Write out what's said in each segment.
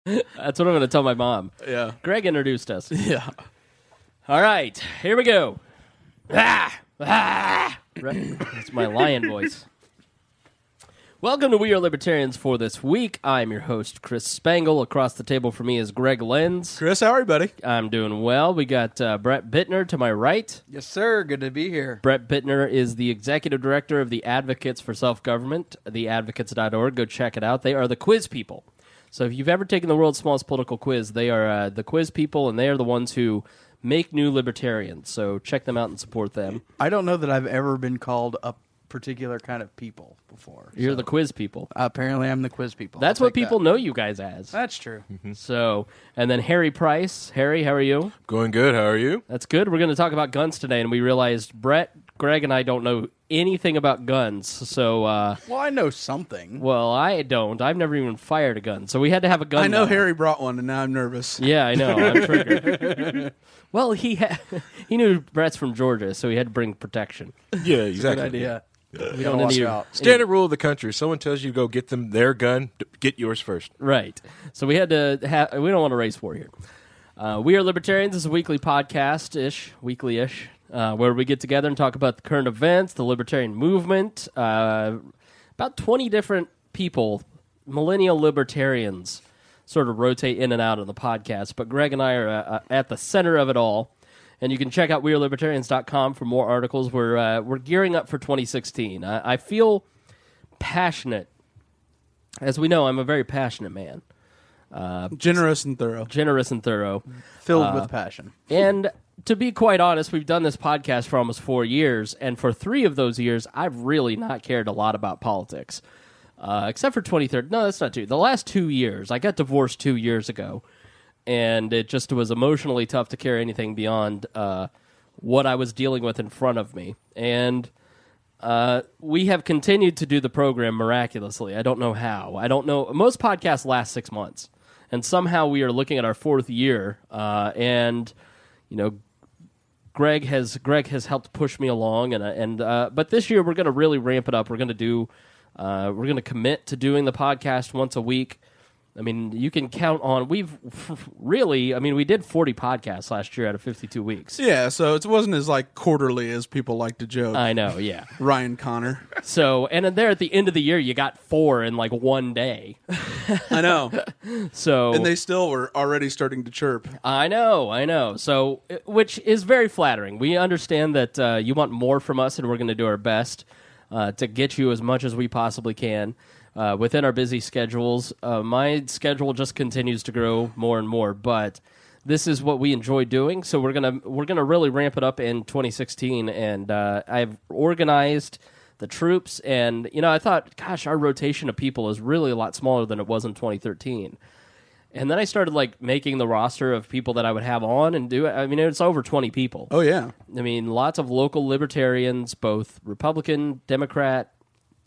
That's what I'm going to tell my mom. Yeah. Greg introduced us. Yeah. All right, here we go. That's my lion voice. Welcome to We Are Libertarians for this week. I'm your host, Chris Spangle. Across the table from me is Greg Lenz. Chris, how are you, buddy? I'm doing well. We got Brett Bittner to my right. Yes, sir. Good to be here. Brett Bittner is the executive director of the Advocates for Self-Government, theadvocates.org. Go check it out. They are the quiz people. So if you've ever taken the world's smallest political quiz, they are the quiz people, and they are the ones who make new libertarians. So check them out and support them. I don't know that I've ever been called a particular kind of people before. You're the quiz people. Apparently, I'm the quiz people. That's what people know you guys as. That's true. So, and then Harry Price. Harry, how are you? Going good. How are you? That's good. We're going to talk about guns today, and we realized Brett, Greg, and I don't know anything about guns. So, Well, I know something. well, I don't. I've never even fired a gun, so we had to have a gun. I know now. Harry brought one, and now I'm nervous. Yeah, I know. I'm triggered. Well, he knew Brett's from Georgia, so he had to bring protection. Yeah, exactly. Good idea. We don't need you. Standard rule of the country. Someone tells you to go get them their gun, get yours first. Right. So we had to we don't want to race war here. We Are Libertarians is a weekly podcast-ish, weekly-ish, where we get together and talk about the current events, the libertarian movement. About 20 different people, millennial libertarians, sort of rotate in and out of the podcast. But Greg and I are at the center of it all. And you can check out wearelibertarians.com for more articles. We're gearing up for 2016. I feel passionate. As we know, I'm a very passionate man. Generous and thorough. Generous and thorough. Filled with passion. And to be quite honest, we've done this podcast for almost 4 years. And for 3 of those years, I've really not cared a lot about politics. Except for 2013. No, that's not true. The last 2 years. I got divorced 2 years ago. And it just was emotionally tough to carry anything beyond what I was dealing with in front of me. And we have continued to do the program miraculously. I don't know how. I don't know. Most podcasts last 6 months. And somehow we are looking at our 4th year. And, you know, Greg has helped push me along. But this year we're going to really ramp it up. We're going to commit to doing the podcast once a week. I mean, you can count on, we did 40 podcasts last year out of 52 weeks. Yeah, so it wasn't as like quarterly as people like to joke. I know, yeah. Ryan Connor. So, and then there at the end of the year, you got 4 in like one day. I know. So, And they still were already starting to chirp. I know. So, which is very flattering. We understand that you want more from us, and we're going to do our best to get you as much as we possibly can. Within our busy schedules, my schedule just continues to grow more and more. But this is what we enjoy doing, so we're gonna really ramp it up in 2016. And I've organized the troops, and I thought, gosh, our rotation of people is really a lot smaller than it was in 2013. And then I started making the roster of people that I would have on and do it. I mean, it's over 20 people. Oh yeah. I mean, lots of local libertarians, both Republican, Democrat,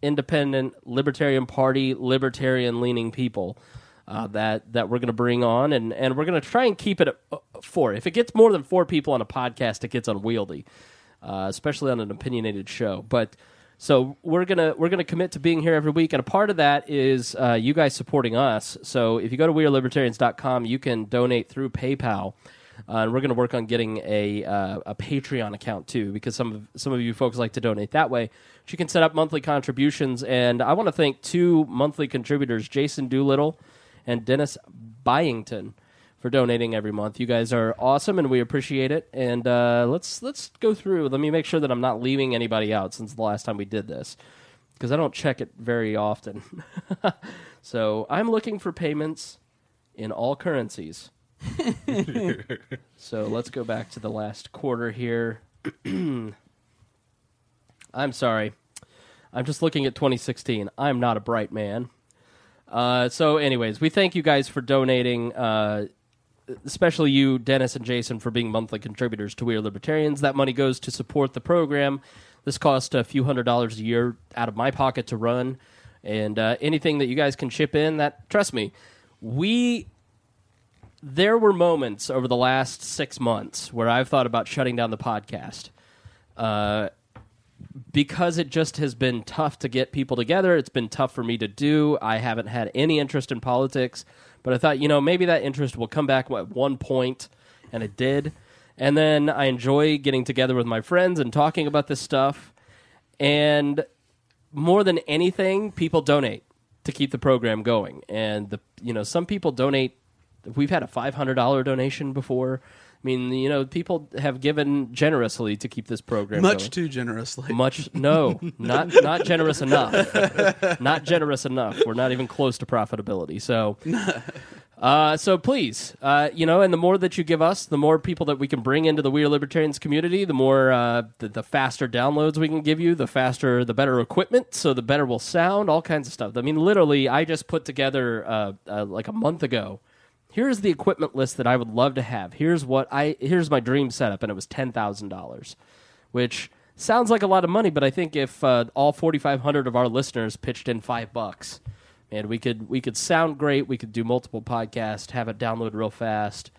Independent, Libertarian Party, libertarian-leaning people that we're going to bring on, and we're going to try and keep it at 4. If it gets more than 4 people on a podcast, it gets unwieldy, especially on an opinionated show. But so we're gonna commit to being here every week, and a part of that is you guys supporting us. So if you go to wearelibertarians.com, you can donate through PayPal. And we're going to work on getting a Patreon account too, because some of you folks like to donate that way. But you can set up monthly contributions, and I want to thank 2 monthly contributors, Jason Doolittle and Dennis Byington, for donating every month. You guys are awesome, and we appreciate it. And let's go through. Let me make sure that I'm not leaving anybody out since the last time we did this, because I don't check it very often. So I'm looking for payments in all currencies. So let's go back to the last quarter here. I'm sorry. I'm just looking at 2016. I'm not a bright man. So anyways, we thank you guys for donating, especially you, Dennis and Jason, for being monthly contributors to We Are Libertarians. That money goes to support the program. This costs a few $100s a year out of my pocket to run. And anything that you guys can chip in, that, trust me, there were moments over the last 6 months where I've thought about shutting down the podcast because it just has been tough to get people together. It's been tough for me to do. I haven't had any interest in politics But I thought, maybe that interest will come back at one point, and it did. And then I enjoy getting together with my friends and talking about this stuff. And more than anything, people donate to keep the program going. And some people donate. We've had a $500 donation before. I mean, people have given generously to keep this program going. Much too generously. No, not generous enough. Not generous enough. We're not even close to profitability. So, so please, and the more that you give us, the more people that we can bring into the We Are Libertarians community, the more, the faster downloads we can give you, the better equipment, so the better we'll sound, all kinds of stuff. I mean, literally, I just put together, like a month ago, here's the equipment list that I would love to have. Here's my dream setup, and it was $10,000, which sounds like a lot of money, but I think if all 4,500 of our listeners pitched in $5, man, we could sound great. We could do multiple podcasts, have it download real fast.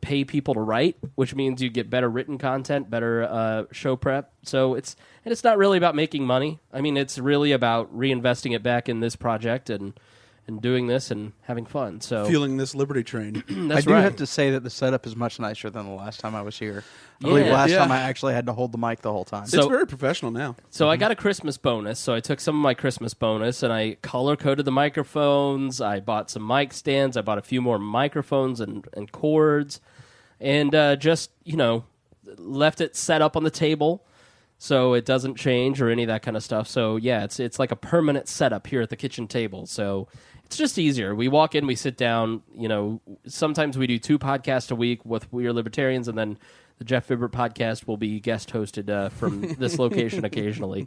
Pay people to write, which means you get better written content, better show prep. So it's not really about making money. I mean, it's really about reinvesting it back in this project and doing this and having fun. So fueling this Liberty train. I do have to say that the setup is much nicer than the last time I was here. I believe last time I actually had to hold the mic the whole time. So, it's very professional now. So I got a Christmas bonus. So I took some of my Christmas bonus and I color-coded the microphones. I bought some mic stands. I bought a few more microphones and cords. And just, left it set up on the table so it doesn't change or any of that kind of stuff. So, yeah, it's like a permanent setup here at the kitchen table. So it's just easier. We walk in, we sit down. Sometimes we do 2 podcasts a week with We Are Libertarians, and then the Jeff Fibbert podcast will be guest hosted from this location occasionally.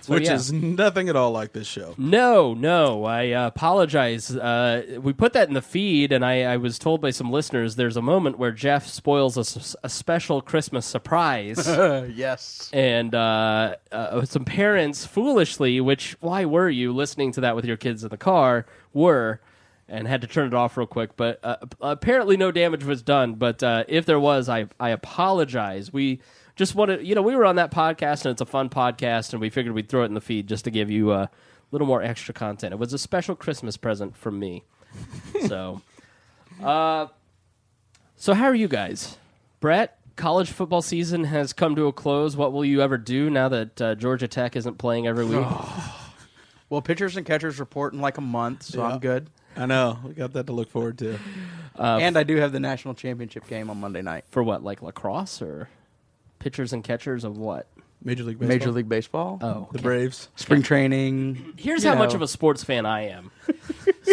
Which is nothing at all like this show. No. I apologize. We put that in the feed, and I was told by some listeners there's a moment where Jeff spoils a special Christmas surprise. Yes. And some parents foolishly, why were you listening to that with your kids in the car, and had to turn it off real quick. But apparently no damage was done. But if there was, I apologize. We just wanted, we were on that podcast, and it's a fun podcast, and we figured we'd throw it in the feed just to give you a little more extra content. It was a special Christmas present from me. So how are you guys? Brett, college football season has come to a close. What will you ever do now that Georgia Tech isn't playing every week? Well, pitchers and catchers report in like a month, so I'm good. I know. We got that to look forward to. And I do have the national championship game on Monday night. For what, like lacrosse or pitchers and catchers of what? Major League Baseball. Major League Baseball. Oh, okay. The Braves. Spring training. Here's how much of a sports fan I am.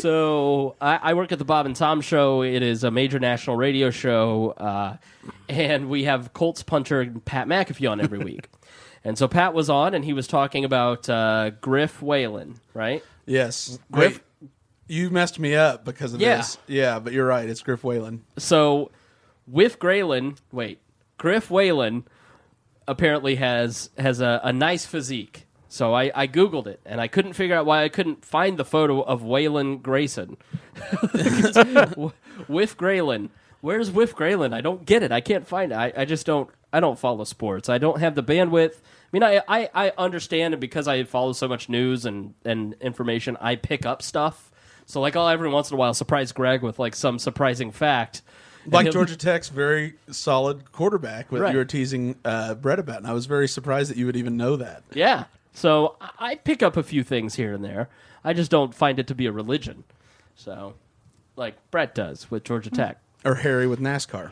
So I work at the Bob and Tom Show. It is a major national radio show, and we have Colts punter Pat McAfee on every week. And so Pat was on, and he was talking about Griff Whalen, right? Yes. Griff. Wait, you messed me up because of this. Yeah, but you're right. It's Griff Whalen. So Griff Whalen apparently has a nice physique. So I Googled it, and I couldn't figure out why I couldn't find the photo of Waylon Grayson. Whiff Graylan. Where's Whiff Graylan? I don't get it. I can't find it. I just don't. I don't follow sports. I don't have the bandwidth. I mean, I understand, and because I follow so much news and information, I pick up stuff. So, like, I'll every once in a while surprise Greg with, like, some surprising fact. Like Georgia Tech's very solid quarterback that Right. you were teasing Brett about, and I was very surprised that you would even know that. Yeah. So, I pick up a few things here and there. I just don't find it to be a religion. So, like Brett does with Georgia Tech. Or Harry with NASCAR.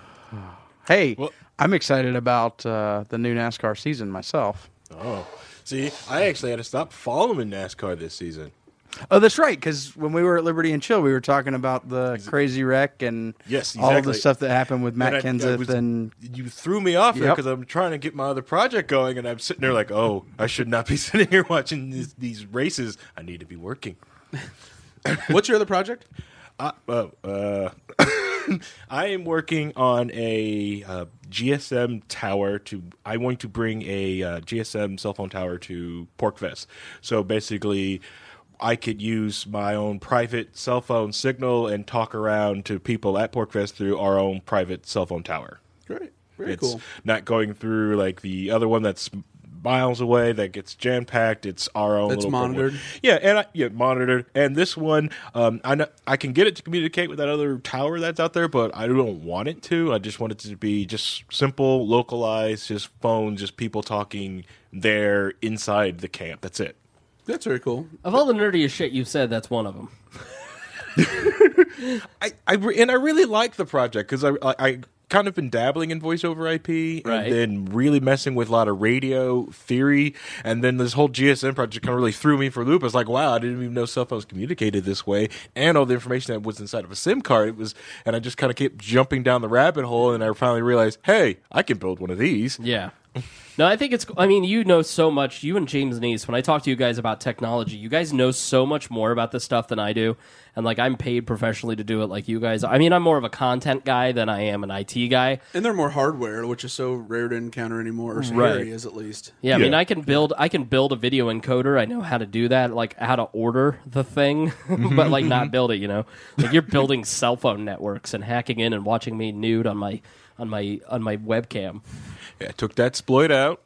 Hey, I'm excited about the new NASCAR season myself. Oh, see, I actually had to stop following NASCAR this season. Oh, that's right, because when we were at Liberty and Chill, we were talking about the crazy wreck and all of the stuff that happened with Matt Kenseth. And you threw me off there Yep. because I'm trying to get my other project going, and I'm sitting there like, oh, I should not be sitting here watching these races. I need to be working. What's your other project? I am working on a GSM tower I'm going to bring a GSM cell phone tower to Porkfest. So basically, I could use my own private cell phone signal and talk around to people at Porkfest through our own private cell phone tower. Great. Very It's cool. not going through like the other one that's miles away that gets jam packed. It's our own. It's little monitored. Program. Yeah, monitored. And this one, I can get it to communicate with that other tower that's out there, but I don't want it to. I just want it to be just simple, localized, just phones, just people talking there inside the camp. That's it. That's very cool. Of all the nerdiest shit you've said, that's one of them. I really like the project because I kind of been dabbling in voice over IP and then really messing with a lot of radio theory, and then this whole GSM project kind of really threw me for a loop. I was like, wow, I didn't even know cell phones communicated this way, and all the information that was inside of a SIM card. And I just kind of kept jumping down the rabbit hole, and I finally realized, hey, I can build one of these. Yeah. No, I think you know so much. You and James Neese, when I talk to you guys about technology, you guys know so much more about this stuff than I do. And, like, I'm paid professionally to do it like you guys. I mean, I'm more of a content guy than I am an IT guy. And they're more hardware, which is so rare to encounter anymore, or so Harry is at least. Yeah, I mean, I can build a video encoder. I know how to do that, like how to order the thing, but, like, not build it, you know? Like, you're building cell phone networks and hacking in and watching me nude on my webcam. Yeah, I took that exploit out.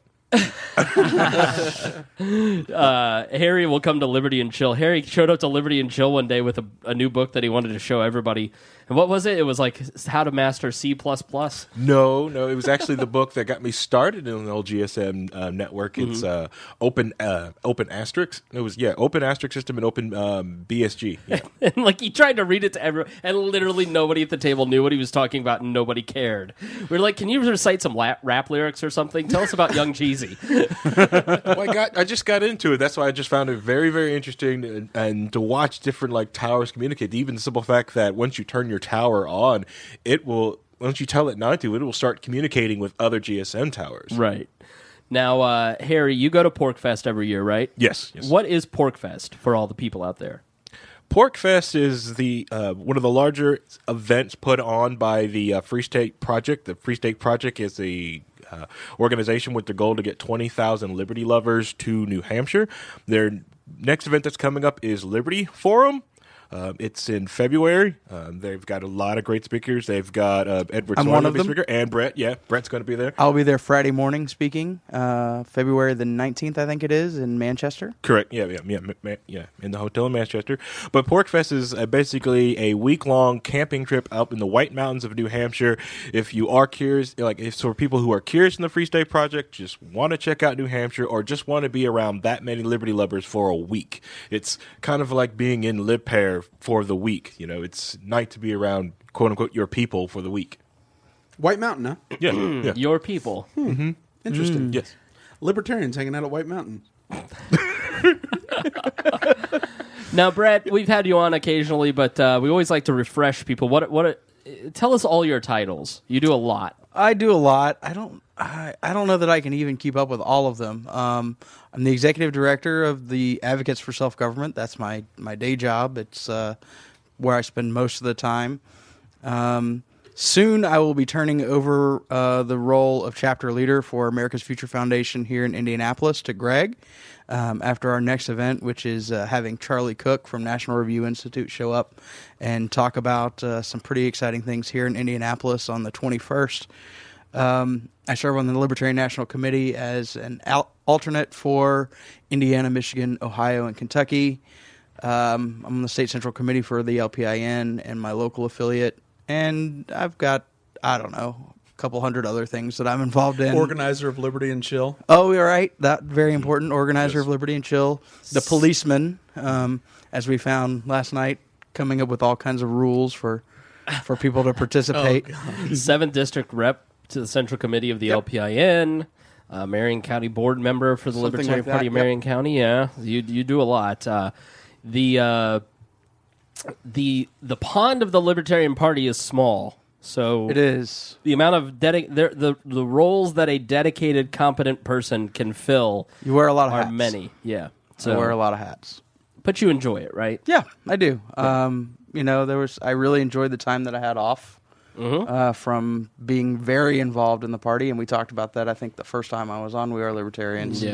Harry will come to Liberty and Chill. Harry showed up to Liberty and Chill one day with a new book that he wanted to show everybody. And what was it? It was like How to Master C++. No, it was actually the book that got me started in the old GSM network. It's Open Asterisk. It was Open Asterisk System and Open BSG. Yeah. And like he tried to read it to everyone, and literally nobody at the table knew what he was talking about, and nobody cared. We were like, "Can you recite some rap lyrics or something? Tell us about Young Jeezy." Well, I just got into it. That's why I just found it very, very interesting, and to watch different like towers communicate. Even the simple fact that once you turn your tower on, it will. Once you tell it not to, it will start communicating with other GSM towers. Right. Now, Harry, you go to PorkFest every year, right? Yes. What is PorkFest for all the people out there? PorkFest is the one of the larger events put on by the Free State Project. The Free State Project is a organization with the goal to get 20,000 Liberty lovers to New Hampshire. Their next event that's coming up is Liberty Forum. It's in February. They've got a lot of great speakers. They've got Edward Swan, the speaker, and Brett. Yeah, Brett's going to be there. I'll be there Friday morning speaking, February the 19th, I think it is, in Manchester. Correct. Yeah, in the hotel in Manchester. But PorkFest is basically a week-long camping trip out in the White Mountains of New Hampshire. If you are curious, for people who are curious in the Free State Project, just want to check out New Hampshire, or just want to be around that many Liberty lovers for a week, it's kind of like being in LibPair for the week. It's nice to be around, quote unquote, your people for the week. White Mountain, huh? Yeah. Your people. Mm-hmm. Interesting. Yes. Libertarians hanging out at White Mountain. Now, Brett, we've had you on occasionally, but we always like to refresh people. Tell us all your titles. You do a lot. I do a lot. I don't know that I can even keep up with all of them. I'm the executive director of the Advocates for Self-Government. That's my day job. It's where I spend most of the time. Soon I will be turning over the role of chapter leader for America's Future Foundation here in Indianapolis to Greg after our next event, which is having Charlie Cook from National Review Institute show up and talk about some pretty exciting things here in Indianapolis on the 21st. I serve on the Libertarian National Committee as an alternate for Indiana, Michigan, Ohio, and Kentucky. I'm on the State Central Committee for the LPIN and my local affiliate. And I've got, a couple hundred other things that I'm involved in. Organizer of Liberty and Chill. Oh, you're right. That very important. Organizer of Liberty and Chill. The policeman, as we found last night, coming up with all kinds of rules for people to participate. 7th District Rep to the Central Committee of the LPIN. Marion County Board member for the Libertarian Party of Marion County. Yeah, you do a lot. The pond of the Libertarian Party is small, so it is. The amount of the roles that a dedicated, competent person can fill. You wear a lot of hats. Are many. Yeah, so I wear a lot of hats. But you enjoy it, right? Yeah, I do. Yeah. I really enjoyed the time that I had off. From being very involved in the party, and we talked about that. I think the first time I was on We Are Libertarians,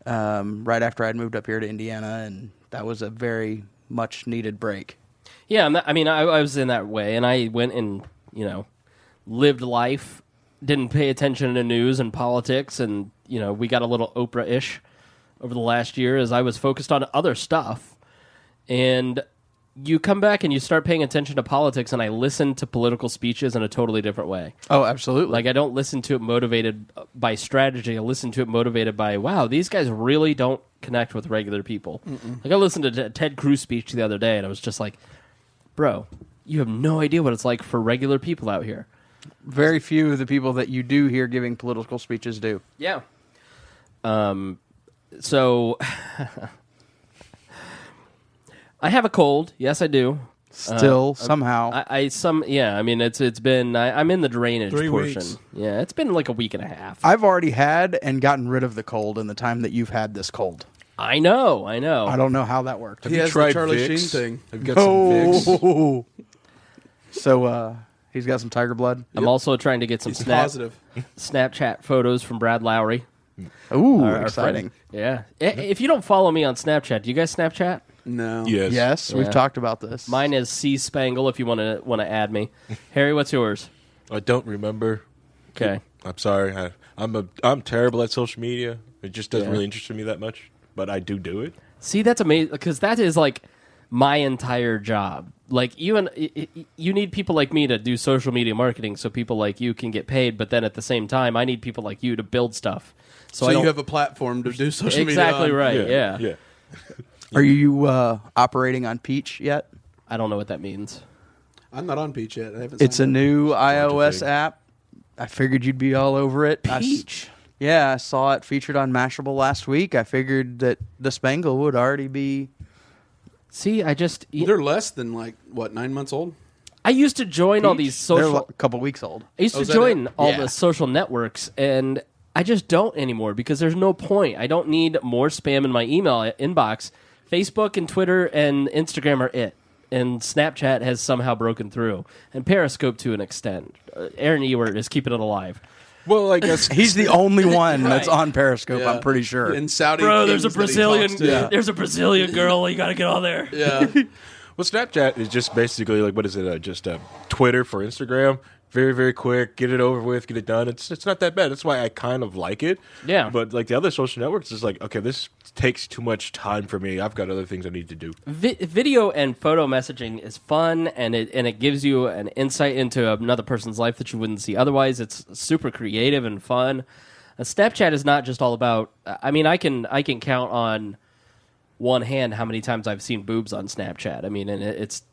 right after I'd moved up here to Indiana, and that was a very much needed break. Yeah, I was in that way, and I went and lived life, didn't pay attention to news and politics, and we got a little Oprah-ish over the last year as I was focused on other stuff. And you come back and you start paying attention to politics, and I listen to political speeches in a totally different way. Oh, absolutely. Like, I don't listen to it motivated by strategy. I listen to it motivated by, wow, these guys really don't connect with regular people. Like, I listened to Ted Cruz speech the other day, and I was just like, bro, you have no idea what it's like for regular people out here. Very few of the people that you do hear giving political speeches do. Yeah. So I have a cold. Yes, I do. Still, somehow. I'm in the drainage 3 portion. weeks. Yeah, it's been like a week and a half. I've already had and gotten rid of the cold in the time that you've had this cold. I know. I don't know how that worked. He has tried the Charlie Vicks? Sheen thing. Have you got some Vicks? So, he's got some tiger blood. I'm also trying to get some He's positive. Snapchat photos from Brad Lowry. Ooh, Our exciting. friend. Yeah. If you don't follow me on Snapchat, do you guys Snapchat? No. Yes. Yes, we've Yeah. talked about this. Mine is C Spangle. If you want to add me, Harry, what's yours? I don't remember. Okay. I'm sorry. I'm terrible at social media. It just doesn't Yeah. really interest me that much. But I do it. See, that's amazing because that is like my entire job. Like you need people like me to do social media marketing so people like you can get paid. But then at the same time, I need people like you to build stuff. So you have a platform to do social media exactly on. right. Yeah. Are you operating on Peach yet? I don't know what that means. I'm not on Peach yet. I haven't. It's a signed up. new iOS thing. app. I figured you'd be all over it. Peach. I saw it featured on Mashable last week. I figured that the Spangle would already be... See, They're less than 9 months old. I used to join all Peach? these They're social. a couple weeks old. I used to is that join it? all Yeah. the social networks, and I just don't anymore because there's no point. I don't need more spam in my email inbox. Facebook and Twitter and Instagram are it, and Snapchat has somehow broken through, and Periscope to an extent. Aaron Ewert is keeping it alive. Well, I guess He's the only one that's Right. on Periscope, Yeah. I'm pretty sure. In Saudi, Bro, there's a kings that he Brazilian. talks to. There's a Brazilian girl. You got to get on there. Yeah. Well, Snapchat is just basically like what is it? Just Twitter for Instagram. Very, very quick. Get it over with. Get it done. It's not that bad. That's why I kind of like it. Yeah. But like the other social networks, is like, okay, this takes too much time for me. I've got other things I need to do. Video and photo messaging is fun, and it gives you an insight into another person's life that you wouldn't see otherwise. It's super creative and fun. Snapchat is not just all about. I mean, I can count on one hand how many times I've seen boobs on Snapchat. I mean, and it's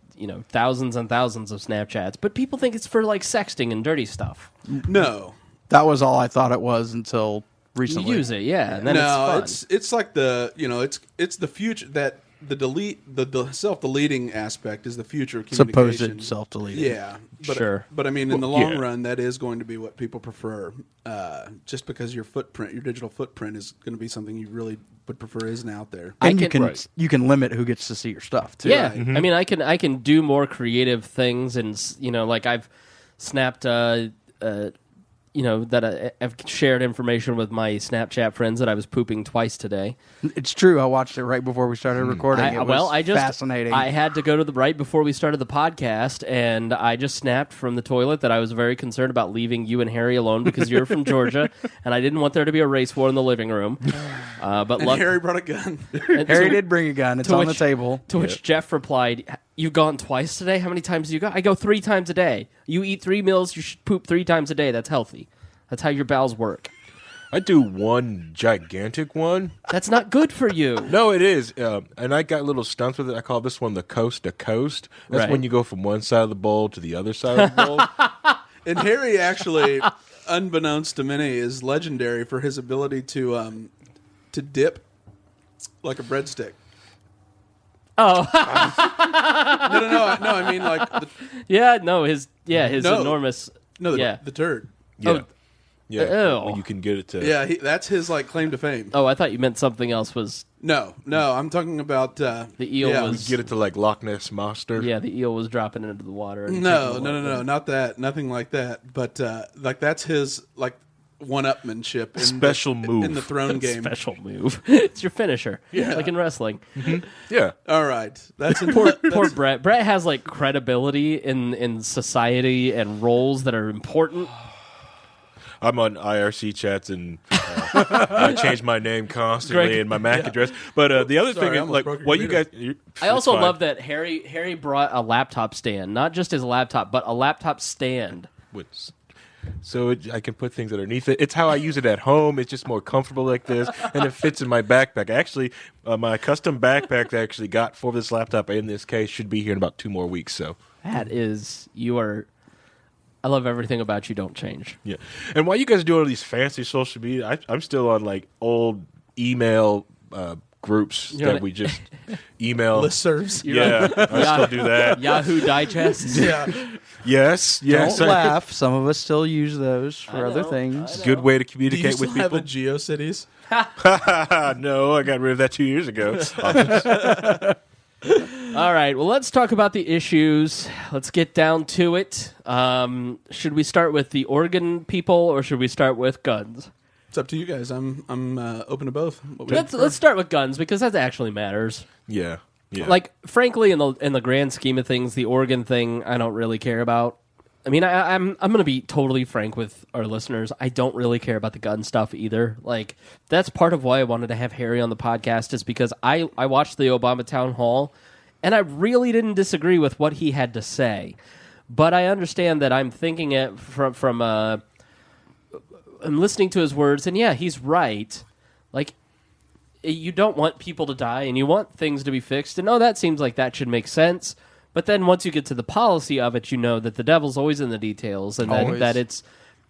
thousands and thousands of Snapchats, but people think it's for like sexting and dirty stuff. No. That was all I thought it was until recently. You use it, yeah, and then No, it's fun. it's like it's the future that the self-deleting aspect is the future of communication. Supposed self-deleting. Yeah, but, Sure. But I mean, in the long yeah. run, that is going to be what people prefer. Just because your digital footprint, is going to be something you really would prefer isn't out there. And Right. you can limit who gets to see your stuff, too. Yeah, Right. I mean, I can do more creative things, and like I've snapped, that I've shared information with my Snapchat friends that I was pooping twice today. It's true. I watched it right before we started recording. It was fascinating. I had to go to the right before we started the podcast, and I just snapped from the toilet that I was very concerned about leaving you and Harry alone because you're from Georgia, and I didn't want there to be a race war in the living room. But And Harry brought a gun. Harry did bring a gun. It's to on the which- table. To which Jeff replied, "You've gone twice today? How many times do you go?" I go 3 times a day. You eat 3 meals, you should poop 3 times a day. That's healthy. That's how your bowels work. I do one gigantic one. That's not good for you. No, it is. And I got little stunts with it. I call this one the coast to coast. That's Right. when you go from one side of the bowl to the other side of the bowl. And Harry actually, unbeknownst to many, is legendary for his ability to dip like a breadstick. Oh, No. I mean, like his No. enormous. the turd. Yeah. Oh. Yeah. Ew. When you can get it to. Yeah, that's his claim to fame. Oh, I thought you meant something else. Was No, I'm talking about the eel yeah. was? Get it to like Loch Ness Monster. Yeah, the eel was dropping into the water. And No, taking a look. not that, nothing like that. But that's his one-upmanship, in Special move. in the throne game. Special move. It's your finisher. Yeah. Like in wrestling. Yeah. All right, that's Poor important. Brett. Brett has like credibility in society and roles that are important. I'm on IRC chats and I change my name constantly Greg. and my MAC address. But the other Sorry, I thing is, almost like, broke your what you computer. guys... I also love that Harry brought a laptop stand, not just his laptop, but a laptop stand. So I can put things underneath it. It's how I use it at home. It's just more comfortable like this, and it fits in my backpack. Actually, my custom backpack that I actually got for this laptop in this case should be here in about 2 more weeks. So That is, I love everything about you. Don't change. yeah. And while you guys do all these fancy social media, I'm still on like old email groups You're that we just email. Listservs. Yeah, I still do that. Yahoo Digest. Yeah. Yes. Don't laugh. Some of us still use those for other things. It's a good way to Do you communicate still with have people. a GeoCities? No, I got rid of that 2 years ago. All right. Well, let's talk about the issues. Let's get down to it. Should we start with the Oregon people, or should we start with guns? It's up to you guys. I'm open to both. What would you Let's prefer? start with guns because that actually matters. Yeah. Like, frankly, in the grand scheme of things, the Oregon thing, I don't really care about. I mean, I'm going to be totally frank with our listeners. I don't really care about the gun stuff either. Like, that's part of why I wanted to have Harry on the podcast, is because I watched the Obama town hall, and I really didn't disagree with what he had to say. But I understand that I'm thinking it from I'm listening to his words, and yeah, he's right. Like, you don't want people to die, and you want things to be fixed, and that seems like that should make sense. But then once you get to the policy of it, you know that the devil's always in the details, and that it's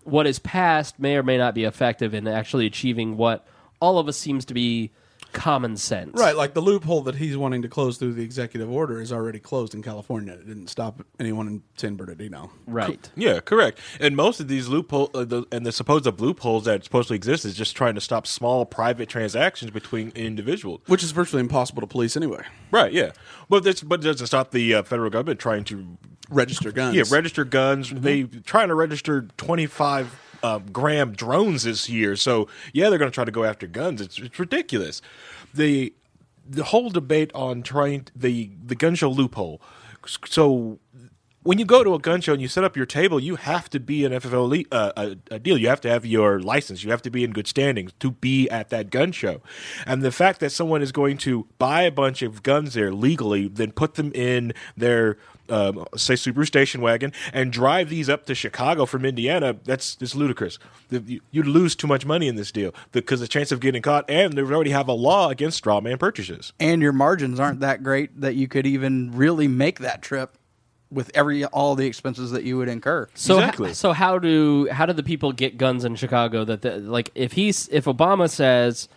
what is passed may or may not be effective in actually achieving what all of us seems to be common sense. Right, like the loophole that he's wanting to close through the executive order is already closed in California. It didn't stop anyone in San Bernardino. Right. Yeah, correct. And most of these loopholes and the supposed loopholes that supposedly exist is just trying to stop small private transactions between individuals. Which is virtually impossible to police anyway. Right, yeah. But it doesn't stop the federal government trying to Register guns. Yeah, register guns. They trying to register 25 gram drones this year. So yeah, they're going to try to go after guns. It's ridiculous. The whole debate on trying the gun show loophole. So when you go to a gun show and you set up your table, you have to be an FFL a deal. You have to have your license. You have to be in good standing to be at that gun show. And the fact that someone is going to buy a bunch of guns there legally, then put them in their say Subaru station wagon and drive these up to Chicago from Indiana, that's ludicrous. You'd lose too much money in this deal because the chance of getting caught, and they already have a law against straw man purchases. And your margins aren't that great that you could even really make that trip with all the expenses that you would incur. So Exactly. so how do the people get guns in Chicago? Like if Obama says,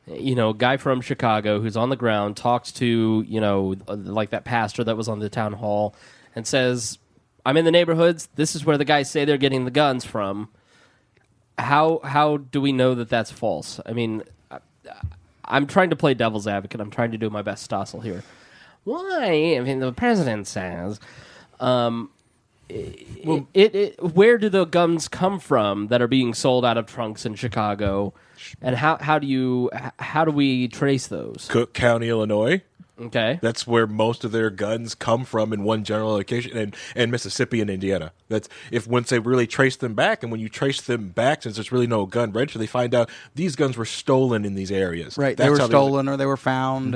a guy from Chicago who's on the ground talks to, like that pastor that was on the town hall and says, I'm in the neighborhoods. This is where the guys say they're getting the guns from. How do we know that that's false? I mean, I'm trying to play devil's advocate. I'm trying to do my best Stossel here. Why? I mean, the president says, where do the guns come from that are being sold out of trunks in Chicago, and how do we trace those? Cook County, Illinois. Okay, That's where most of their guns come from in one general location, and Mississippi and Indiana. That's once they really trace them back, and when you trace them back, since there's really no gun register, they find out these guns were stolen in these areas. Right, That's they were how stolen or they were found,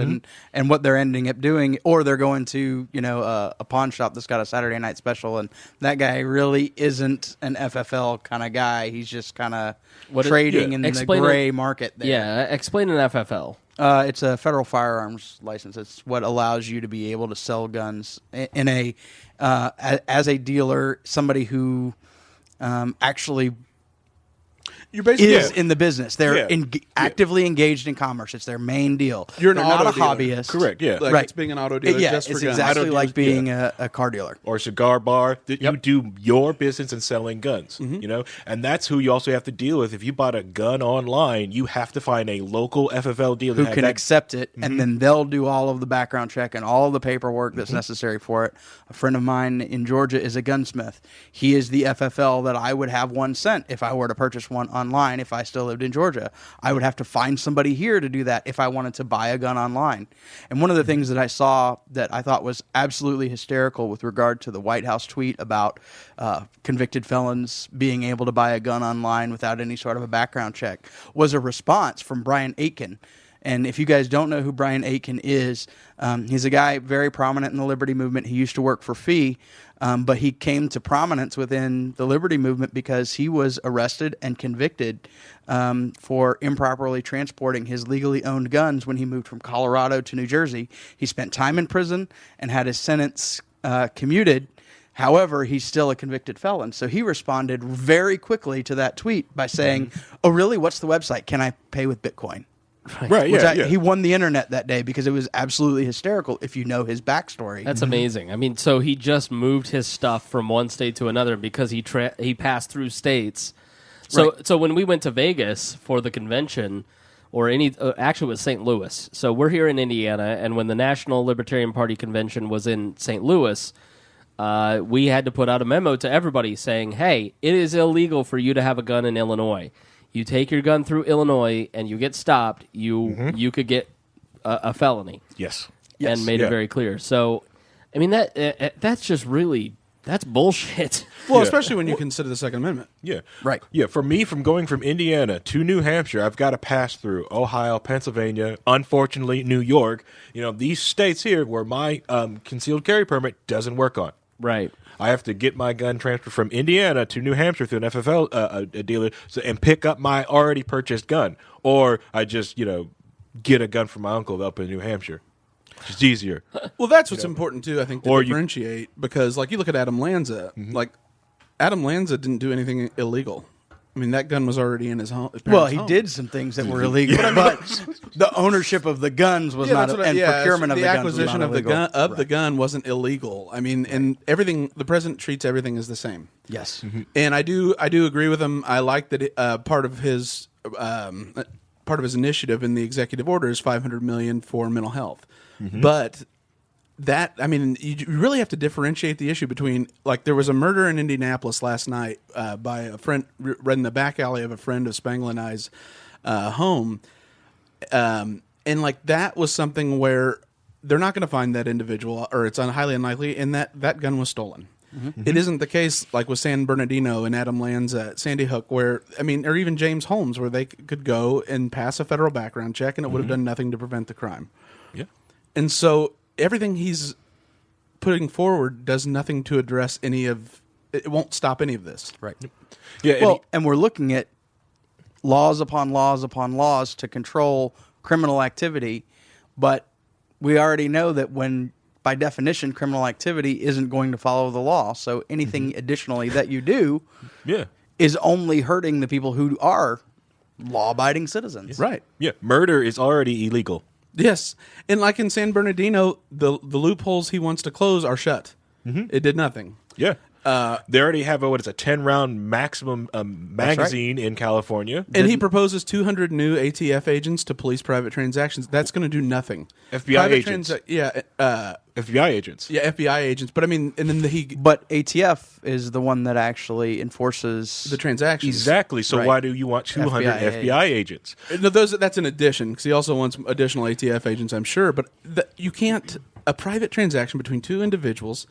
and what they're ending up doing, or they're going to a pawn shop that's got a Saturday night special, and that guy really isn't an FFL kind of guy. He's just kind of trading in the gray market there. Yeah, explain an FFL. It's a federal firearms license. It's what allows you to be able to sell guns in as a dealer, somebody who actually You're basically is in the business. They're Yeah. actively engaged in commerce. It's their main deal. You're an They're auto not a dealer. hobbyist. Correct, yeah. like Right. it's being an auto dealer just for it's guns. exactly Auto like dealers, being a car dealer. or a cigar bar. You do your business in selling guns, and that's who you also have to deal with. If you bought a gun online, you have to find a local FFL dealer Who that can that, accept it, and then they'll do all of the background check and all of the paperwork that's necessary for it. A friend of mine in Georgia is a gunsmith. He is the FFL that I would have one sent if I were to purchase one online. online if I still lived in Georgia. I would have to find somebody here to do that if I wanted to buy a gun online. And one of the things that I saw that I thought was absolutely hysterical with regard to the White House tweet about convicted felons being able to buy a gun online without any sort of a background check was a response from Brian Aitken. And if you guys don't know who Brian Aitken is, he's a guy very prominent in the Liberty Movement. He used to work for FEE, but he came to prominence within the Liberty Movement because he was arrested and convicted for improperly transporting his legally owned guns when he moved from Colorado to New Jersey. He spent time in prison and had his sentence commuted. However, he's still a convicted felon. So he responded very quickly to that tweet by saying, "Oh, really? What's the website? Can I pay with Bitcoin?" Right, yeah, He won the internet that day because it was absolutely hysterical if you know his backstory. That's amazing. I mean, so he just moved his stuff from one state to another because he passed through states. So Right. so when we went to Vegas for the convention, or actually it was St. Louis. So we're here in Indiana, and when the National Libertarian Party convention was in St. Louis, we had to put out a memo to everybody saying, "Hey, it is illegal for you to have a gun in Illinois. You take your gun through Illinois and you get stopped, you could get a felony." Yes. And made it very clear. So, I mean, that's just really, that's bullshit. Well, especially when you consider the Second Amendment. Yeah. Right. Yeah. For me, from going from Indiana to New Hampshire, I've got to pass through Ohio, Pennsylvania, unfortunately, New York. You know, these states here where my concealed carry permit doesn't work on. Right. I have to get my gun transferred from Indiana to New Hampshire through an FFL a dealer and pick up my already purchased gun. Or I just, get a gun from my uncle up in New Hampshire. It's easier. Well, that's what's important, too, I think, to Or you- differentiate. Because, like, you look at Adam Lanza. Like, Adam Lanza didn't do anything illegal. I mean, that gun was already in his home. Well, he did some things that were illegal, but the ownership of the guns was not, and procurement of the guns was acquisition not illegal. the gun wasn't illegal. I mean, and everything. The president treats everything as the same. Yes. And I do agree with him. I like that part of his initiative in the executive order is $500 million for mental health, but. That, I mean, you really have to differentiate the issue between, like, there was a murder in Indianapolis last night by a friend, right in the back alley of a friend of Spangle and I's home. And, like, that was something where they're not going to find that individual, or it's highly unlikely, and that gun was stolen. It isn't the case, like, with San Bernardino and Adam Lanza at Sandy Hook, where, I mean, or even James Holmes, where they could go and pass a federal background check, and it would have done nothing to prevent the crime. Yeah. And so everything he's putting forward does nothing to address any of it. Won't stop any of this. Right. Yeah. Well, and we're looking at laws upon laws upon laws to control criminal activity, but we already know that by definition, criminal activity isn't going to follow the law. So anything additionally that you do is only hurting the people who are law-abiding citizens. Right. Yeah. Murder is already illegal. Yes. And like in San Bernardino, the loopholes he wants to close are shut. It did nothing. Yeah. They already have a 10-round maximum magazine in California. And he proposes 200 new ATF agents to police private transactions. That's going to do nothing. FBI agents. FBI agents. Yeah, FBI agents. But I mean, and then But ATF is the one that actually enforces the transactions. Exactly. So Right. why do you want 200 FBI agents? No, that's an addition, because he also wants additional ATF agents, I'm sure. But you can't, a private transaction between two individuals.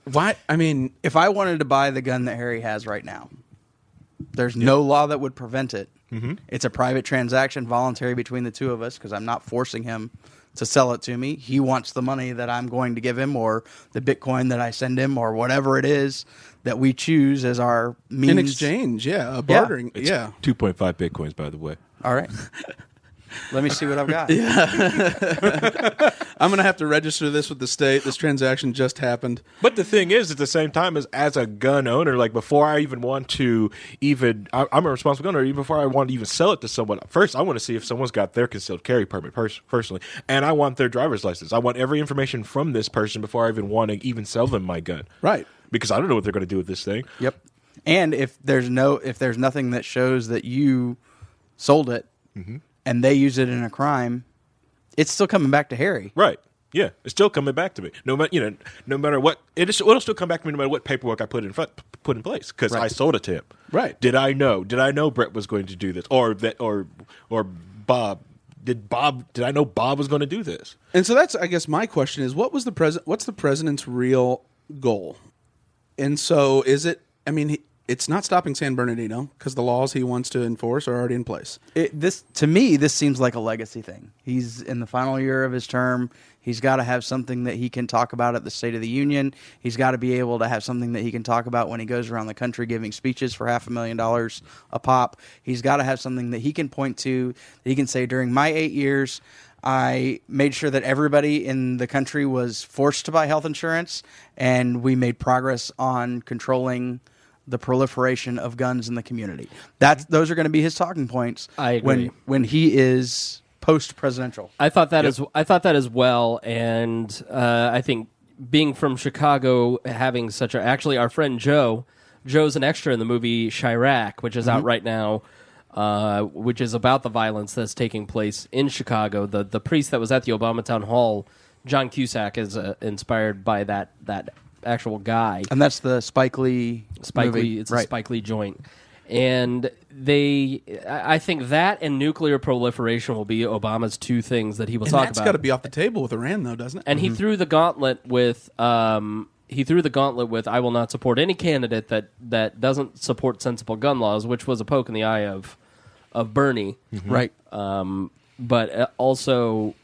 Why? I mean, if I wanted to buy the gun that Harry has right now, there's no law that would prevent it. It's a private transaction, voluntary between the two of us, because I'm not forcing him to sell it to me. He wants the money that I'm going to give him, or the Bitcoin that I send him, or whatever it is that we choose as our means. in exchange, bartering, It's yeah. 2.5 Bitcoins, by the way. All right. Let me see what I've got. I'm going to have to register this with the state. This transaction just happened. But the thing is, at the same time, as a gun owner, like before I even want to I'm a responsible gun owner, even before I want to even sell it to someone, first I want to see if someone's got their concealed carry permit personally, and I want their driver's license. I want every information from this person before I even want to even sell them my gun. Right. Because I don't know what they're going to do with this thing. Yep. And if there's nothing that shows that you sold it and they use it in a crime, it's still coming back to Harry. Right. Yeah, it's still coming back to me. No matter what, it'll still come back to me no matter what paperwork I put in place because I sold it to him. Right. Did I know Brett was going to do this, or Bob? Did I know Bob was going to do this? And so that's, I guess, my question is, what's the president's real goal? And so is it? I mean, it's not stopping San Bernardino because the laws he wants to enforce are already in place. To me, this seems like a legacy thing. He's in the final year of his term. He's got to have something that he can talk about at the State of the Union. He's got to be able to have something that he can talk about when he goes around the country giving speeches for $500,000 a pop. He's got to have something that he can point to, that he can say, during my 8 years, I made sure that everybody in the country was forced to buy health insurance, and we made progress on controlling the proliferation of guns in the community. Those are going to be his talking points. I agree. When he is post-presidential. I thought that as well, and I think being from Chicago, having actually our friend Joe's an extra in the movie Chirac, which is out right now, which is about the violence that's taking place in Chicago. The priest that was at the Obama Town Hall, John Cusack, is inspired by that actual guy. And that's the Spike Lee movie. It's a Spike Lee joint. And I think that and nuclear proliferation will be Obama's two things that he will talk about. That's got to be off the table with Iran, though, doesn't it? And he threw the gauntlet with I will not support any candidate that doesn't support sensible gun laws, which was a poke in the eye of Bernie. Right. But also,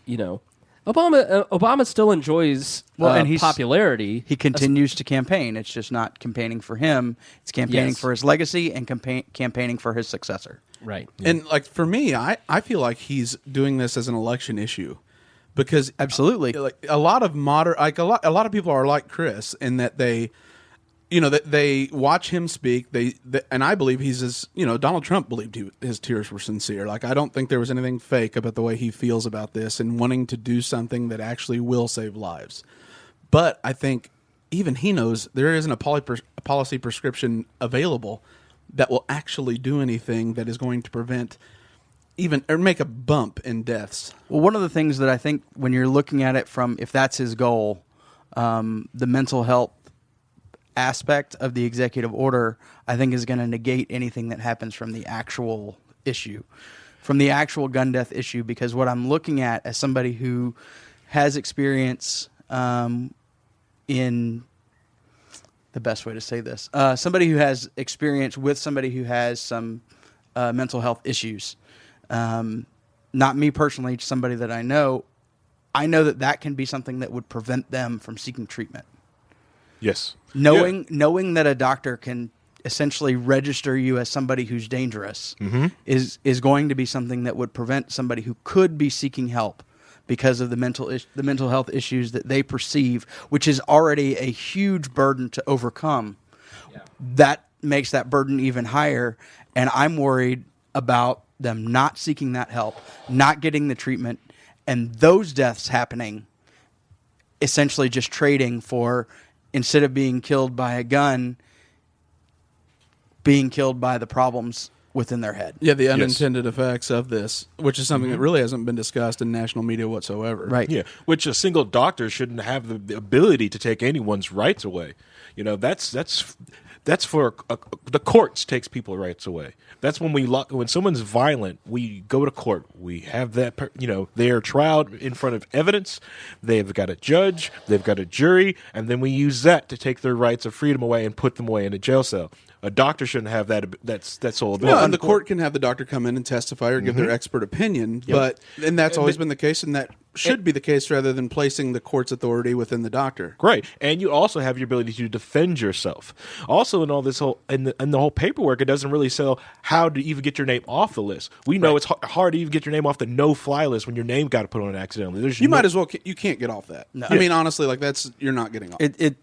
Obama still enjoys and popularity. He continues to campaign. It's just not campaigning for him. It's campaigning for his legacy and campaigning for his successor. Right. Yeah. And like for me, I feel like he's doing this as an election issue because absolutely, like a lot of a lot of people are like Chris in that they watch him speak. And I believe he's as Donald Trump believed his tears were sincere. Like I don't think there was anything fake about the way he feels about this and wanting to do something that actually will save lives. But I think even he knows there isn't a policy prescription available that will actually do anything that is going to prevent or make a bump in deaths. Well, one of the things that I think when you're looking at it from, if that's his goal, the mental health aspect of the executive order, I think is going to negate anything that happens from the actual issue, from the actual gun death issue, because what I'm looking at as somebody who has experience in the best way to say this, somebody who has experience with somebody who has some mental health issues, not me personally, somebody that I know that can be something that would prevent them from seeking treatment. Yes. Knowing that a doctor can essentially register you as somebody who's dangerous is going to be something that would prevent somebody who could be seeking help because of the mental health issues that they perceive, which is already a huge burden to overcome. Yeah. That makes that burden even higher, and I'm worried about them not seeking that help, not getting the treatment, and those deaths happening, essentially just trading for, instead of being killed by a gun, being killed by the problems within their head. Yeah, the unintended effects of this, which is something that really hasn't been discussed in national media whatsoever. Right. Yeah, which a single doctor shouldn't have the ability to take anyone's rights away. That's for the courts takes people's rights away. That's when someone's violent, we go to court. We have that, they are tried in front of evidence. They've got a judge, they've got a jury, and then we use that to take their rights of freedom away and put them away in a jail cell. A doctor shouldn't have that. That's all. No, and the court can have the doctor come in and testify or give their expert opinion. Yep. And that's always been the case, and that should be the case rather than placing the court's authority within the doctor. Right, and you also have your ability to defend yourself. Also, in all this in the whole paperwork, it doesn't really say how to even get your name off the list. We know it's hard to even get your name off the no-fly list when your name got put on it accidentally. Might as well. You can't get off that. No. I mean, honestly, you're not getting off. It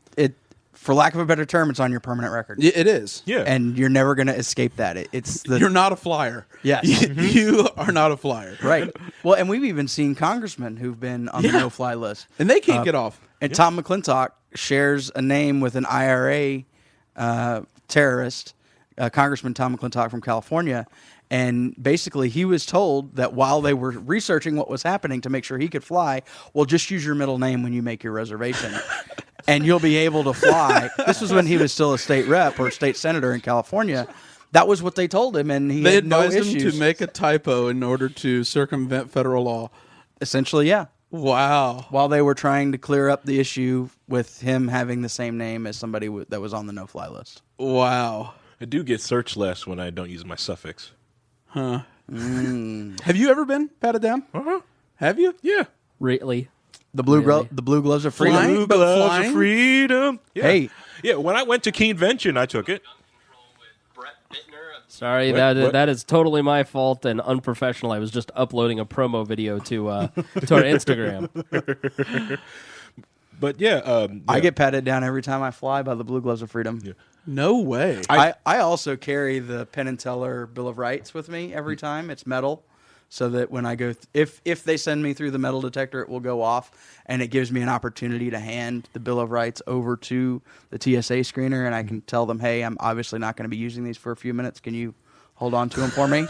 for lack of a better term, it's on your permanent record. It is. Yeah. And you're never going to escape that. You're not a flyer. Yes. You are not a flyer. Right. Well, and we've even seen congressmen who've been on the no-fly list. And they can't get off. And Tom McClintock shares a name with an IRA terrorist, Congressman Tom McClintock from California, And basically, he was told that while they were researching what was happening to make sure he could fly, well, just use your middle name when you make your reservation, and you'll be able to fly. This was when he was still a state rep or state senator in California. That was what they told him, and he had no advised issues. him to make a typo in order to circumvent federal law. Essentially, yeah. Wow. While they were trying to clear up the issue with him having the same name as somebody that was on the no-fly list. Wow. I do get searched less when I don't use my suffix. Huh. Have you ever been patted down? Uh-huh. Have you? Yeah. Really? The blue Really? the blue gloves of freedom. Flying? Blue But gloves flying? of freedom. Yeah. Hey. Yeah, when I went to Keenvention, I took it. Sorry, What? that is totally my fault and unprofessional. I was just uploading a promo video to our Instagram. But yeah, I get patted down every time I fly by the blue gloves of freedom. Yeah. No way. I also carry the Penn and Teller Bill of Rights with me every time. It's metal, so that when I go, if they send me through the metal detector, it will go off, and it gives me an opportunity to hand the Bill of Rights over to the TSA screener, and I can tell them, hey, I'm obviously not going to be using these for a few minutes. Can you hold on to them for me?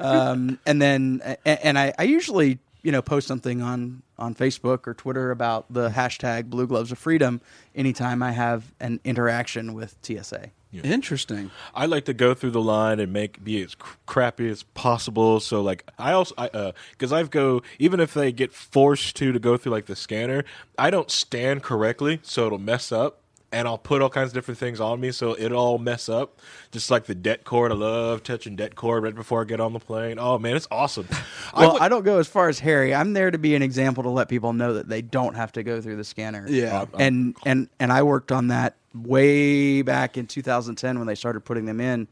And I usually post something on Facebook or Twitter about the hashtag Blue Gloves of Freedom anytime I have an interaction with TSA. Yeah. Interesting. I like to go through the line and be as crappy as possible. So like because even if they get forced to go through like the scanner, I don't stand correctly, so it'll mess up. And I'll put all kinds of different things on me, so it'll all mess up. Just like the det cord. I love touching det cord right before I get on the plane. Oh, man, it's awesome. Well, I don't go as far as Harry. I'm there to be an example to let people know that they don't have to go through the scanner. Yeah. And I worked on that way back in 2010 when they started putting them in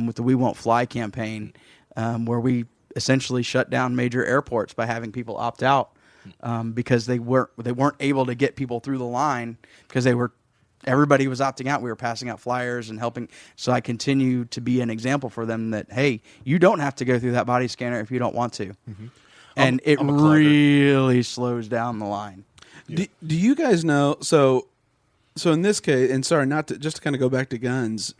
with the We Won't Fly campaign, where we essentially shut down major airports by having people opt out because they weren't able to get people through the line because everybody was opting out. We were passing out flyers and helping. So I continue to be an example for them that, hey, you don't have to go through that body scanner if you don't want to. Mm-hmm. And it really slows down the line. Yeah. Do you guys know? So in this case, and sorry, just to kind of go back to guns,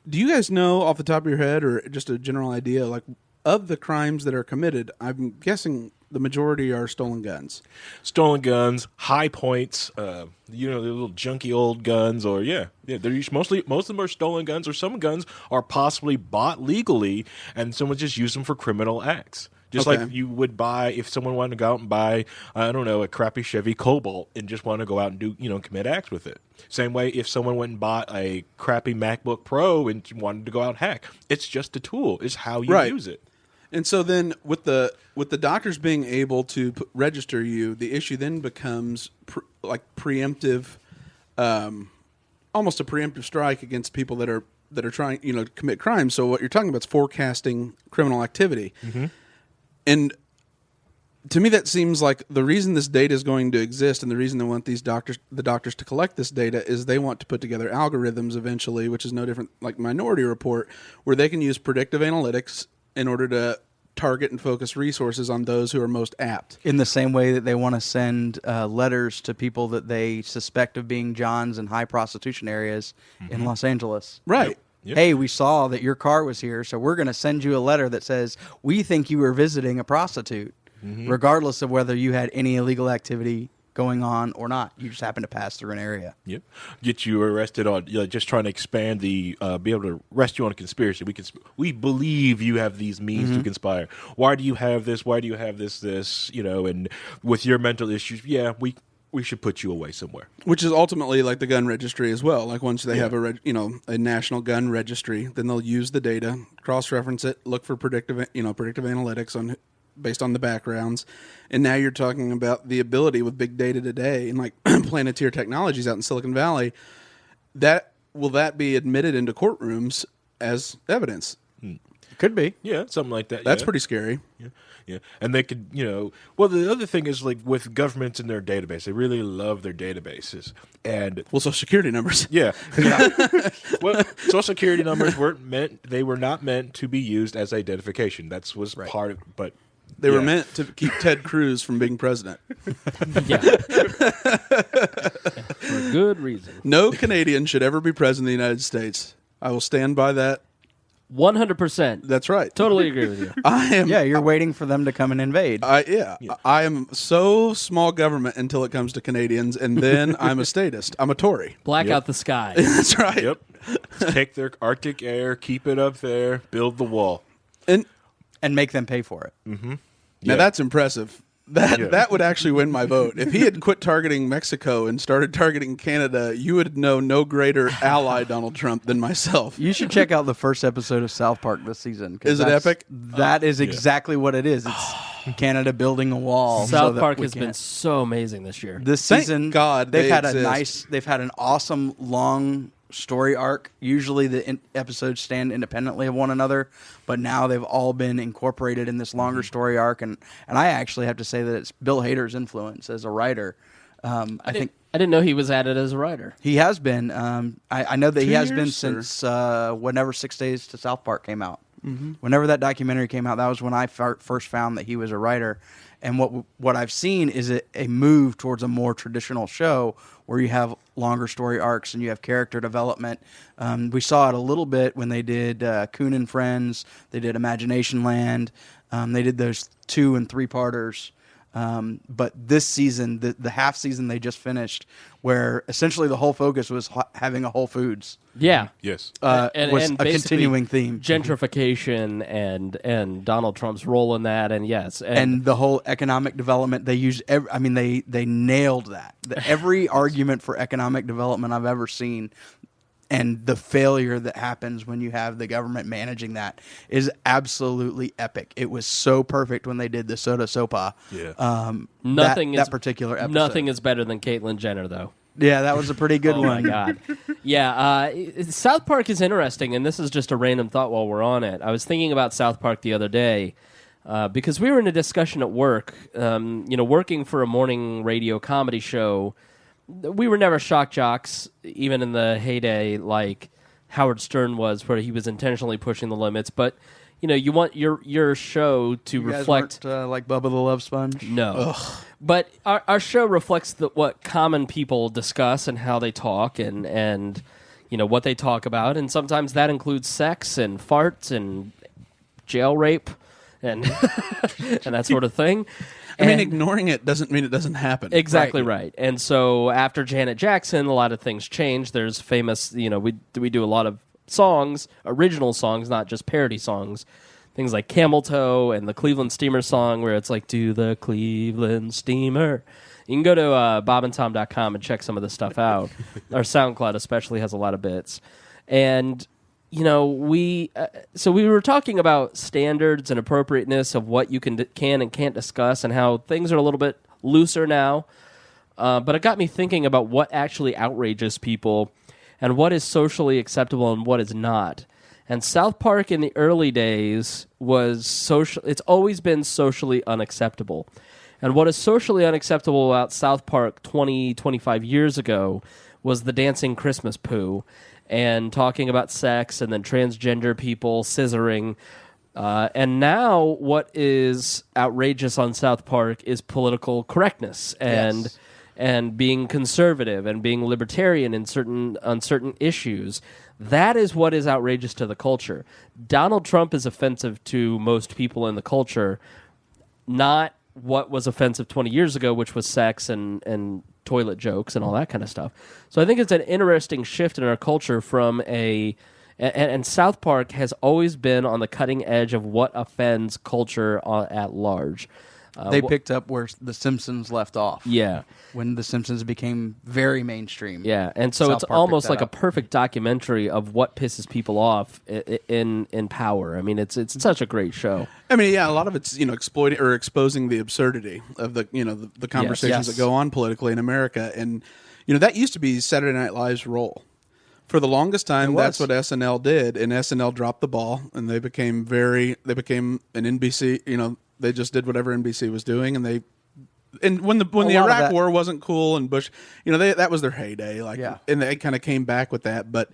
do you guys know off the top of your head or just a general idea, like of the crimes that are committed, I'm guessing the majority are stolen guns. Stolen guns, high points, the little junky old guns, or they're most of them are stolen guns, or some guns are possibly bought legally, and someone just used them for criminal acts. Just like you would buy if someone wanted to go out and buy, a crappy Chevy Cobalt and just want to go out and do, commit acts with it. Same way if someone went and bought a crappy MacBook Pro and wanted to go out and hack. It's just a tool. It's how you use it. And so then with the doctors being able to register you, the issue then becomes preemptive, almost a preemptive strike against people that are trying, to commit crimes. So what you're talking about is forecasting criminal activity. Mm-hmm. And to me, that seems like the reason this data is going to exist and the reason they want the doctors to collect this data is they want to put together algorithms eventually, which is no different like Minority Report, where they can use predictive analytics in order to target and focus resources on those who are most apt. In the same way that they want to send letters to people that they suspect of being Johns in high prostitution areas in Los Angeles. Right. Yep. Hey, we saw that your car was here, so we're going to send you a letter that says, we think you were visiting a prostitute, regardless of whether you had any illegal activity going on or not. You just happen to pass through an area. Yep. Get you arrested on just trying to expand the be able to arrest you on a conspiracy. We believe you have these means to conspire. Why do you have this? Why do you have this? And with your mental issues, we should put you away somewhere. Which is ultimately like the gun registry as well. Like once they have a national gun registry, then they'll use the data, cross-reference it, look for predictive analytics based on the backgrounds. And now you're talking about the ability with big data today and like Planeteer Technologies out in Silicon Valley, will that be admitted into courtrooms as evidence? Could be. Yeah, something like that. That's pretty scary. Yeah. And they could, well, the other thing is like with governments in their database, they really love their databases. And Social Security numbers. Yeah. Well, Social Security numbers were not meant to be used as identification. That was part of, but they were meant to keep Ted Cruz from being president. Yeah. For a good reason. No Canadian should ever be president of the United States. I will stand by that 100%. That's right. Totally agree with you. I am. Yeah, you're waiting for them to come and invade. I am so small government until it comes to Canadians, and then I'm a statist. I'm a Tory. Black out the sky. That's right. Yep. Take their Arctic air, keep it up there, build the wall. And make them pay for it. now Yeah. that's impressive. That would actually win my vote. If he had quit targeting Mexico and started targeting Canada, you would know no greater ally Donald Trump than myself. You should check out the first episode of South Park this season. 'Cause Is it that's- epic? That is exactly what it is. It's Canada building a wall. so South that Park we has been can't- so amazing this year. This Thank season. God they've they had exist. they've had an awesome long story arc. Usually the episodes stand independently of one another, but now they've all been incorporated in this longer story arc. And I actually have to say that it's Bill Hader's influence as a writer. I think I didn't know he was added as a writer. he has been. I know that he 2 has been years, since whenever 6 Days to South Park came out. Whenever that documentary came out, that was when I first found that he was a writer. And what I've seen is a move towards a more traditional show where you have longer story arcs and you have character development. We saw it a little bit when they did Coon and Friends. They did Imagination Land. They did those 2 and 3 parters. But this season, the half season they just finished, where essentially the whole focus was having a Whole Foods, Yeah. Yes. was a basically continuing theme. Gentrification and Donald Trump's role in that, and yes, And the whole economic development they used. They nailed that. Every argument for economic development I've ever seen, and the failure that happens when you have the government managing that is absolutely epic. It was so perfect when they did the Soda Sopa. Yeah. nothing that is particular episode. Nothing is better than Caitlyn Jenner, though. Yeah, that was a pretty good Oh one. my god. Yeah, South Park is interesting, and this is just a random thought while we're on it. I was thinking about South Park the other day because we were in a discussion at work. Working for a morning radio comedy show, we were never shock jocks, even in the heyday like Howard Stern was, where he was intentionally pushing the limits. But you want your show to You guys reflect. weren't, like Bubba the Love Sponge. No. But our show reflects what common people discuss and how they talk and what they talk about. And sometimes that includes sex and farts and jail rape and and that sort of thing. I mean, ignoring it doesn't mean it doesn't happen. Exactly right. And so after Janet Jackson, a lot of things changed. There's famous, we do a lot of songs, original songs, not just parody songs. Things like Camel Toe and the Cleveland Steamer song where it's like, do the Cleveland Steamer. You can go to bobandtom.com and check some of this stuff out. Our SoundCloud especially has a lot of bits. And, we were talking about standards and appropriateness of what you can and can't discuss and how things are a little bit looser now. But it got me thinking about what actually outrages people and what is socially acceptable and what is not. And South Park in the early days was social. It's always been socially unacceptable. And what is socially unacceptable about South Park 25 years ago was the dancing Christmas poo and talking about sex and then transgender people scissoring. And now what is outrageous on South Park is political correctness and being conservative and being libertarian on certain issues. That is what is outrageous to the culture. Donald Trump is offensive to most people in the culture, not what was offensive 20 years ago, which was sex and toilet jokes and all that kind of stuff. So I think it's an interesting shift in our culture from and South Park has always been on the cutting edge of what offends culture at large. They picked up where The Simpsons left off. Yeah. When The Simpsons became very mainstream. Yeah, and so South it's Park almost picked like that a perfect documentary of what pisses people off in power. I mean, it's such a great show. I mean, yeah, a lot of it's exploiting or exposing the absurdity of the the conversations Yes. that go on politically in America, and that used to be Saturday Night Live's role. For the longest time, that's what SNL did, and SNL dropped the ball, and they became an NBC. They just did whatever NBC was doing, and when the Iraq War wasn't cool and Bush, that was their heyday. And they kind of came back with that, but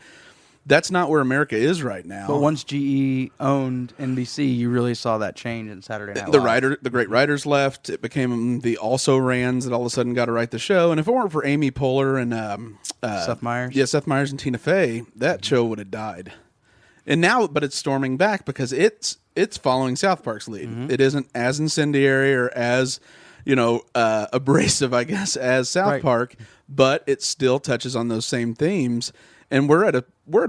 that's not where America is right now. But once GE owned NBC, you really saw that change in Saturday Night Live. The great writers left. It became the also rans that all of a sudden got to write the show. And if it weren't for Amy Poehler and Seth Meyers? Seth Meyers and Tina Fey, that show would have died. And now, but it's storming back because it's following South Park's lead. It isn't as incendiary or as abrasive, I guess, as South Park, but it still touches on those same themes. And we're at a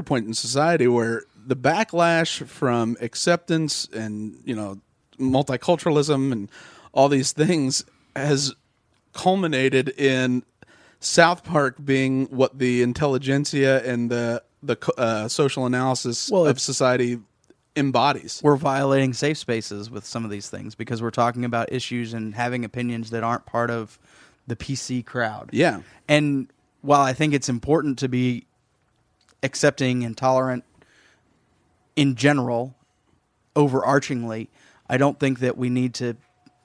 point in society where the backlash from acceptance and multiculturalism and all these things has culminated in South Park being what the intelligentsia and the social analysis of society embodies. We're violating safe spaces with some of these things because we're talking about issues and having opinions that aren't part of the PC crowd. Yeah. And while I think it's important to be accepting and tolerant in general, overarchingly, I don't think that we need to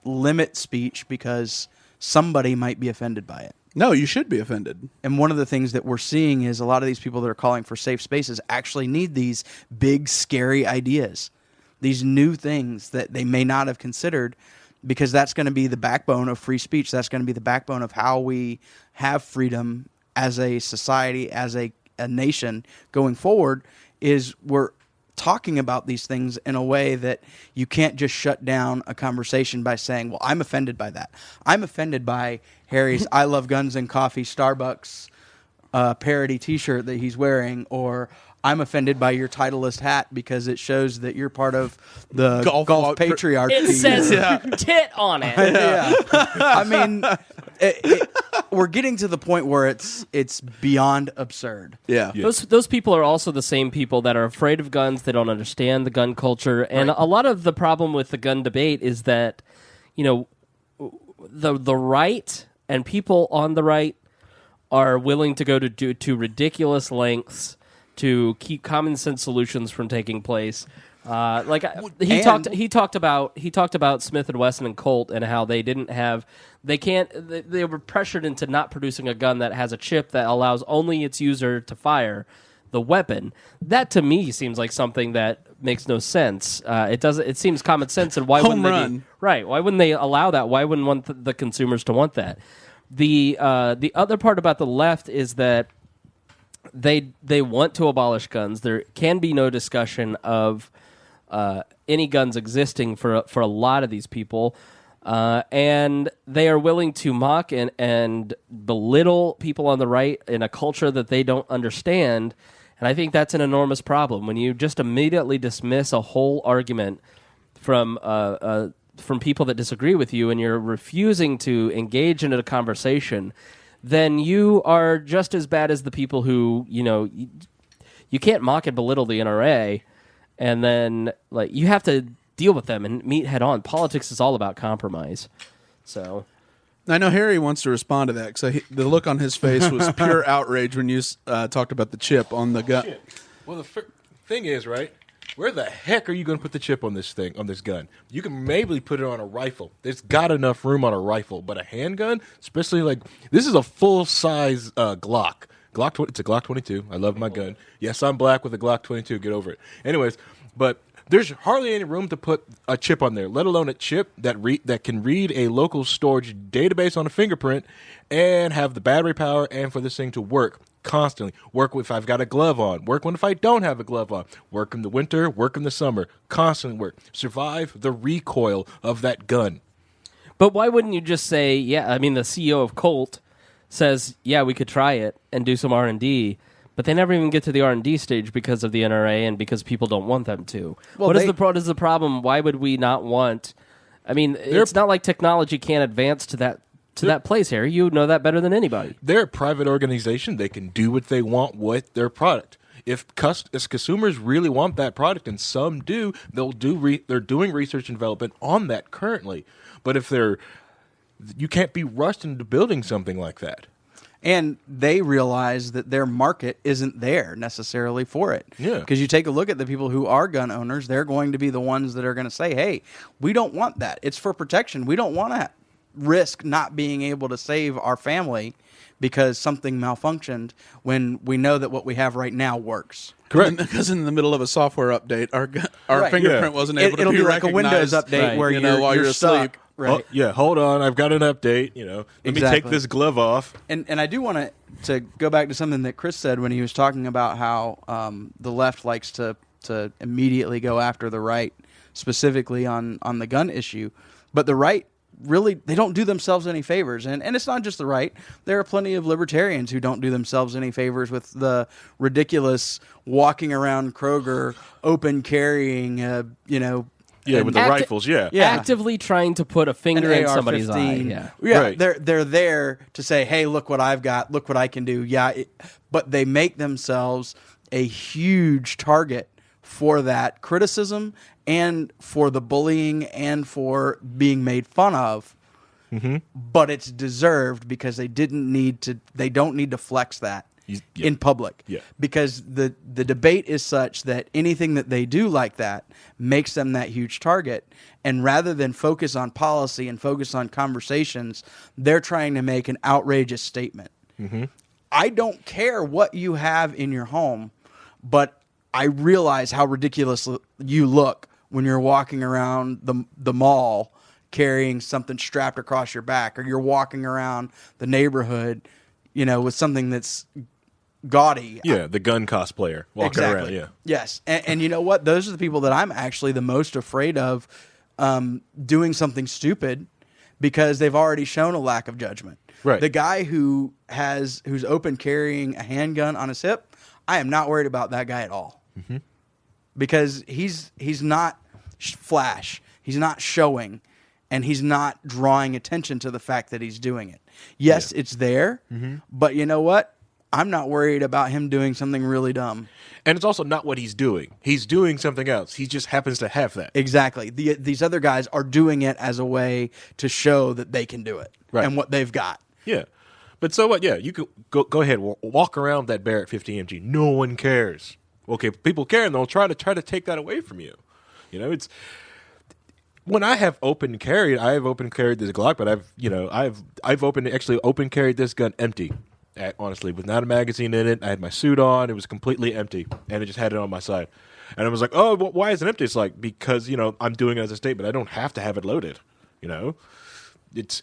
limit speech because somebody might be offended by it. No, you should be offended. And one of the things that we're seeing is a lot of these people that are calling for safe spaces actually need these big, scary ideas, these new things that they may not have considered, because that's going to be the backbone of free speech. That's going to be the backbone of how we have freedom as a society, as a nation going forward, is we're talking about these things in a way that you can't just shut down a conversation by saying, well, I'm offended by that. I'm offended by Harry's I Love Guns and Coffee Starbucks parody t-shirt that he's wearing, or I'm offended by your Titleist hat because it shows that you're part of the golf patriarchy. It says tit on it. Yeah. I mean, we're getting to the point where it's beyond absurd. Yeah. Those people are also the same people that are afraid of guns. They don't understand the gun culture. And a lot of the problem with the gun debate is that, the right and people on the right are willing to go to ridiculous lengths to keep common sense solutions from taking place. He talked about Smith and Wesson and Colt and how they were pressured into not producing a gun that has a chip that allows only its user to fire the weapon. That to me seems like something that makes no sense. It seems common sense, and why wouldn't they allow that? Why wouldn't want the consumers to want that? The other part about the left is that they want to abolish guns. There can be no discussion of any guns existing for a lot of these people, and they are willing to mock and belittle people on the right in a culture that they don't understand. And I think that's an enormous problem when you just immediately dismiss a whole argument from people that disagree with you, and you're refusing to engage in a conversation. Then you are just as bad as the people who, you can't mock and belittle the NRA, and then you have to deal with them and meet head on. Politics is all about compromise. So, I know Harry wants to respond to that because the look on his face was pure outrage when you talked about the chip on the gun. Well, the thing is, right? Where the heck are you going to put the chip on this gun? You can maybe put it on a rifle. There's got enough room on a rifle, but a handgun, especially this is a full-size Glock. It's a Glock 22. I love my gun. Yes, I'm black with a Glock 22. Get over it. Anyways, but there's hardly any room to put a chip on there, let alone a chip that can read a local storage database on a fingerprint and have the battery power and for this thing to work constantly. Work if I've got a glove on. Work if I don't have a glove on. Work in the winter. Work in the summer. Constantly work. Survive the recoil of that gun. But why wouldn't you just say, the CEO of Colt says, yeah, we could try it and do some R&D, but they never even get to the R&D stage because of the NRA and because people don't want them to. Well, what is the problem? Why would we not want... it's not like technology can't advance to that place, Harry. You know that better than anybody. They're a private organization. They can do what they want with their product. If consumers really want that product, and some do, they're doing research and development on that currently. But if you can't be rushed into building something like that. And they realize that their market isn't there necessarily for it. Yeah. Because you take a look at the people who are gun owners, they're going to be the ones that are going to say, hey, we don't want that. It's for protection. We don't want to risk not being able to save our family because something malfunctioned when we know that what we have right now works. Correct. Because in the middle of a software update, our fingerprint wasn't able to be recognized. It'll be like a Windows update where while you're asleep. Right. Hold on. I've got an update. Let me take this glove off. And I do want to go back to something that Chris said when he was talking about how the left likes to to immediately go after the right, specifically on the gun issue. But the right, really, they don't do themselves any favors. And it's not just the right. There are plenty of libertarians who don't do themselves any favors with the ridiculous walking around Kroger, open carrying, with the rifles, yeah. Actively trying to put a finger in somebody's eye. Yeah, Right. they're there to say, hey, look what I've got, look what I can do. But they make themselves a huge target for that criticism and for the bullying and for being made fun of. Mm-hmm. But it's deserved because they don't need to flex that in public. Yeah. Because the debate is such that anything that they do like that makes them that huge target. And rather than focus on policy and focus on conversations, they're trying to make an outrageous statement. Mm-hmm. I don't care what you have in your home, but I realize how ridiculous you look when you're walking around the mall carrying something strapped across your back, or you're walking around the neighborhood, with something that's gaudy. Yeah, the gun cosplayer walking around. Yeah. Yes, and you know what? Those are the people that I'm actually the most afraid of doing something stupid, because they've already shown a lack of judgment. Right. The guy who's open carrying a handgun on his hip, I am not worried about that guy at all. Mm-hmm. Because he's not flash, he's not showing, and he's not drawing attention to the fact that he's doing it. Yes, it's there, but you know what? I'm not worried about him doing something really dumb. And it's also not what he's doing. He's doing something else. He just happens to have that. Exactly. These other guys are doing it as a way to show that they can do it and what they've got. Yeah. But so what? Yeah, you could go ahead, walk around that Barrett 50 MG. No one cares. Okay, people care, and they'll try to take that away from you. It's when I have open carried. I have open carried this Glock, but I've open carried this gun empty. Honestly, without a magazine in it. I had my suit on. It was completely empty, and I just had it on my side. And I was like, "Oh, why is it empty?" It's like, because I'm doing it as a statement. I don't have to have it loaded. It's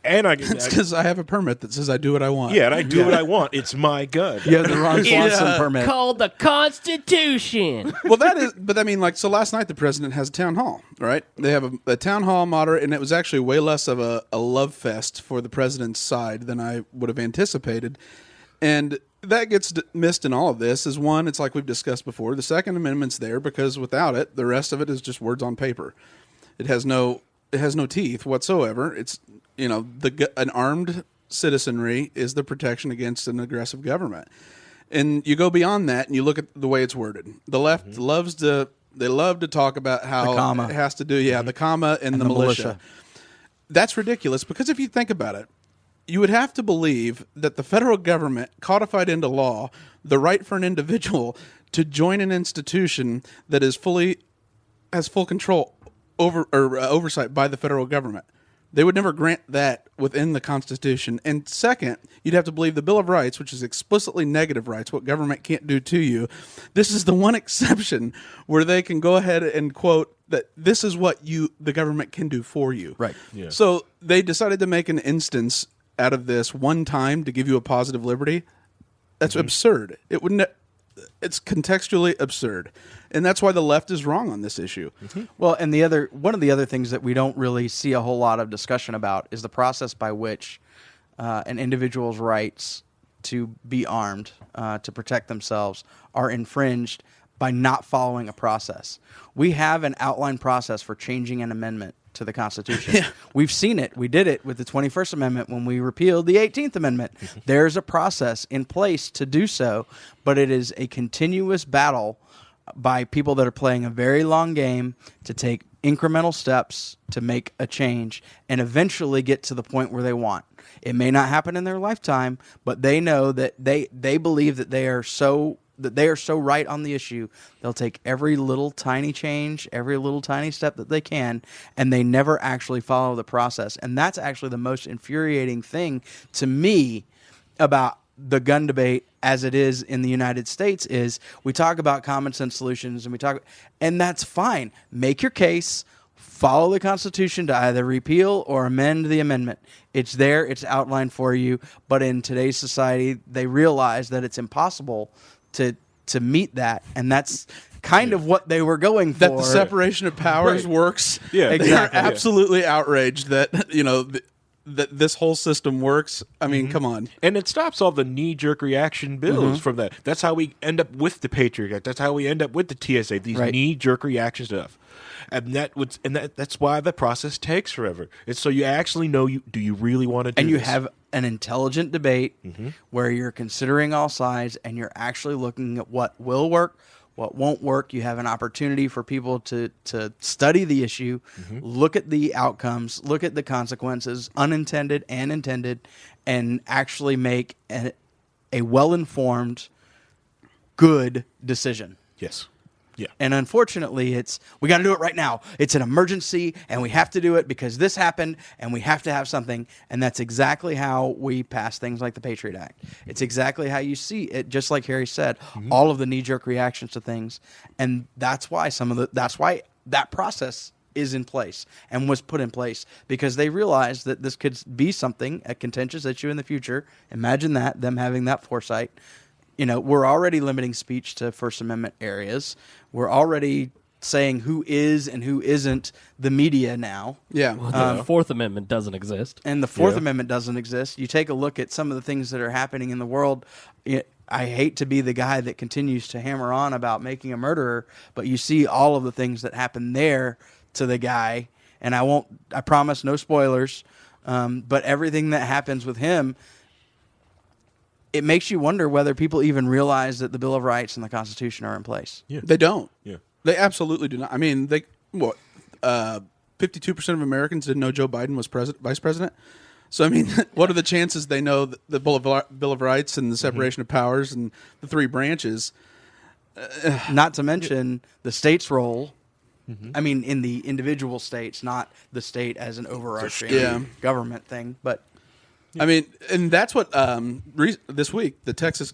because I have a permit that says I do what I want. Yeah, and I do what I want. It's my gun. You have the Ron Swanson permit. Called the Constitution. Well, that is, but I mean, so last night the president has a town hall, right? They have a town hall moderate, and it was actually way less of a love fest for the president's side than I would have anticipated. And that gets missed in all of this is, one, it's like we've discussed before. The Second Amendment's there because without it, the rest of it is just words on paper. It has no teeth whatsoever. It's, an armed citizenry is the protection against an aggressive government. And you go beyond that and you look at the way it's worded. The left love to talk about how it has to do, the comma and the militia. That's ridiculous, because if you think about it, you would have to believe that the federal government codified into law the right for an individual to join an institution that has full control over or oversight by the federal government. They would never grant that within the Constitution. And second, you'd have to believe the Bill of Rights, which is explicitly negative rights, what government can't do to you. This is the one exception where they can go ahead and quote that this is what the government can do for you. Right. Yeah. So they decided to make an instance out of this one time to give you a positive liberty. That's absurd. It's contextually absurd. And that's why the left is wrong on this issue. Mm-hmm. Well, and one of the other things that we don't really see a whole lot of discussion about is the process by which an individual's rights to be armed, to protect themselves, are infringed by not following a process. We have an outline process for changing an amendment to the Constitution. Yeah. We've seen it. We did it with the 21st Amendment when we repealed the 18th Amendment. There's a process in place to do so, but it is a continuous battle by people that are playing a very long game to take incremental steps to make a change and eventually get to the point where they want. It may not happen in their lifetime, but they know that they believe that they are so right on the issue, they'll take every little tiny change, every little tiny step that they can, and they never actually follow the process. And that's actually the most infuriating thing to me about the gun debate as it is in the United States is we talk about common sense solutions and that's fine. Make your case, follow the Constitution to either repeal or amend the amendment. It's there, it's outlined for you, but in today's society, they realize that it's impossible to to meet that, and that's kind of what they were going for. That the separation of powers works. Yeah, They exactly. are absolutely outraged that, you know, that this whole system works. I mean, come on. And it stops all the knee-jerk reaction bills from that. That's how we end up with the Patriot Act. That's how we end up with the TSA, these Right. knee-jerk reaction stuff. And that's why the process takes forever. It's so you actually know, do you really want to do and you this? have an intelligent debate where you're considering all sides and you're actually looking at what will work, what won't work. You have an opportunity for people to study the issue, look at the outcomes, look at the consequences, unintended and intended, and actually make a well-informed, good decision. Yes. Yeah. And unfortunately, we got to do it right now. It's an emergency, and we have to do it because this happened, and we have to have something. And that's exactly how we pass things like the Patriot Act. It's exactly how you see it, just like Harry said, all of the knee-jerk reactions to things. And that's why that process is in place and was put in place, because they realized that this could be something, a contentious issue in the future. Imagine that, them having that foresight. You know, we're already limiting speech to First Amendment areas. We're already saying who is and who isn't the media now. Yeah. The Fourth Amendment doesn't exist. And the Fourth Amendment doesn't exist. You take a look at some of the things that are happening in the world. I hate to be the guy that continues to hammer on about making a murderer, but you see all of the things that happen there to the guy. And I promise no spoilers, but everything that happens with him, it makes you wonder whether people even realize that the Bill of Rights and the Constitution are in place. Yeah. They don't. Yeah. They absolutely do not. I mean, 52% of Americans didn't know Joe Biden was vice president. So, I mean, what are the chances they know the Bill of Rights and the separation of powers and the three branches? Not to mention the state's role. I mean, in the individual states, not the state as an overarching government thing. But I mean, and that's what this week the Texas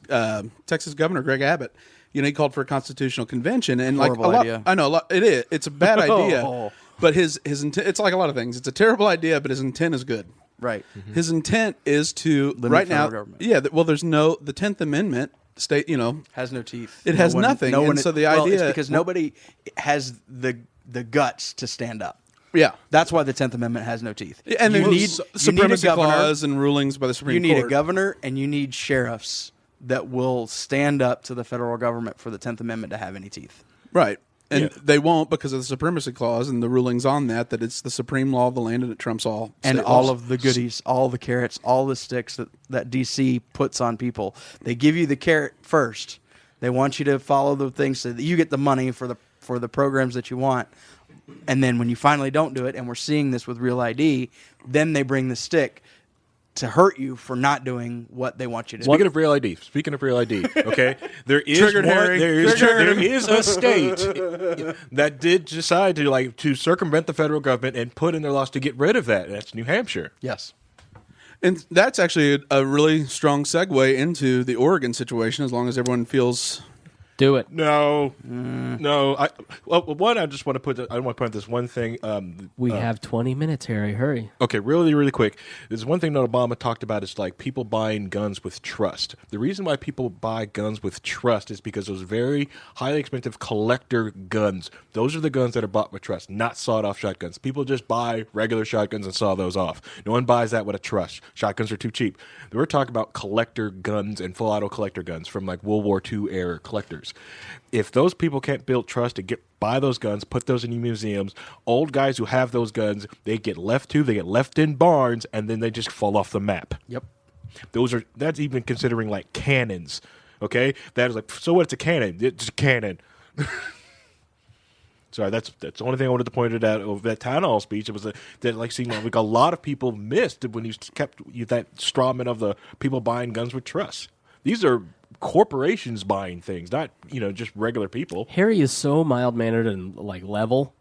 Governor Greg Abbott, you know, he called for a constitutional convention, and Horrible like a lot, idea. I know a lot, it is. It's a bad idea, but his intent. It's like a lot of things. It's a terrible idea, but his intent is good. right, His intent is to Limit right federal now. government. Yeah, well, there's the 10th Amendment state. You know, has no teeth. It has nothing, and so the idea- it's because nobody has the guts to stand up. yeah, That's why the 10th Amendment has no teeth. and you then need supremacy a governor, clause and rulings by the Supreme you need Court. a governor, and you need sheriffs that will stand up to the federal government for the 10th Amendment to have any teeth. Right. And Yeah. they won't because of the supremacy clause and the rulings on that it's the supreme law of the land and it trumps all And state all laws. of the goodies, all the carrots, all the sticks that DC puts on people. They give you the carrot first. They want you to follow the things so that you get the money for the programs that you want. And then when you finally don't do it, and we're seeing this with Real ID, then they bring the stick to hurt you for not doing what they want you to do. Speaking of Real ID, okay, there is Triggered, Harry. there is Triggered. there is a state that did decide to circumvent the federal government and put in their laws to get rid of that. That's New Hampshire. Yes. And that's actually a really strong segue into the Oregon situation as long as everyone feels Do it. No. I want to point out this one thing. We have 20 minutes, Harry. Hurry. Okay, really, really quick. There's one thing that Obama talked about is like people buying guns with trust. The reason why people buy guns with trust is because those very highly expensive collector guns, those are the guns that are bought with trust, not sawed-off shotguns. People just buy regular shotguns and saw those off. No one buys that with a trust. Shotguns are too cheap. We're talking about collector guns and full-auto collector guns from like World War II era collectors. If those people can't build trust to buy those guns, put those in museums, old guys who have those guns, they get left in barns, and then they just fall off the map. Yep. That's even considering like cannons. Okay, that is like, so what? It's a cannon. It's a cannon. Sorry, that's the only thing I wanted to point it out of that town hall speech. It was seemed like a lot of people missed when you kept that strawman of the people buying guns with trust. These are corporations buying things, not just regular people. Harry is so mild-mannered and like level,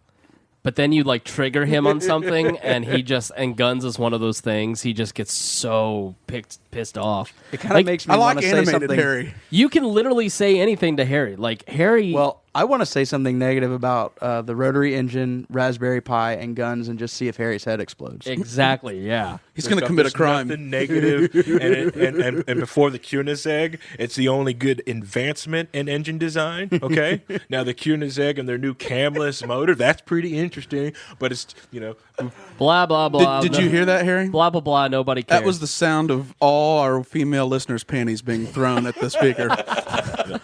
but then you like trigger him on something, and guns is one of those things. He just gets so pissed off. It kind of makes me I want like to say animated something. Harry. You can literally say anything to Harry. Like Harry. Well, I want to say something negative about the rotary engine, Raspberry Pi, and guns, and just see if Harry's head explodes. Exactly. Yeah. He's going to commit a crime. Nothing negative, and before the Koenigsegg, it's the only good advancement in engine design. Okay, now the Koenigsegg and their new camless motor, that's pretty interesting. But it's Blah blah blah. Did you hear that, Harry? Blah blah blah. Nobody cares. That was the sound of all our female listeners' panties being thrown at the speaker.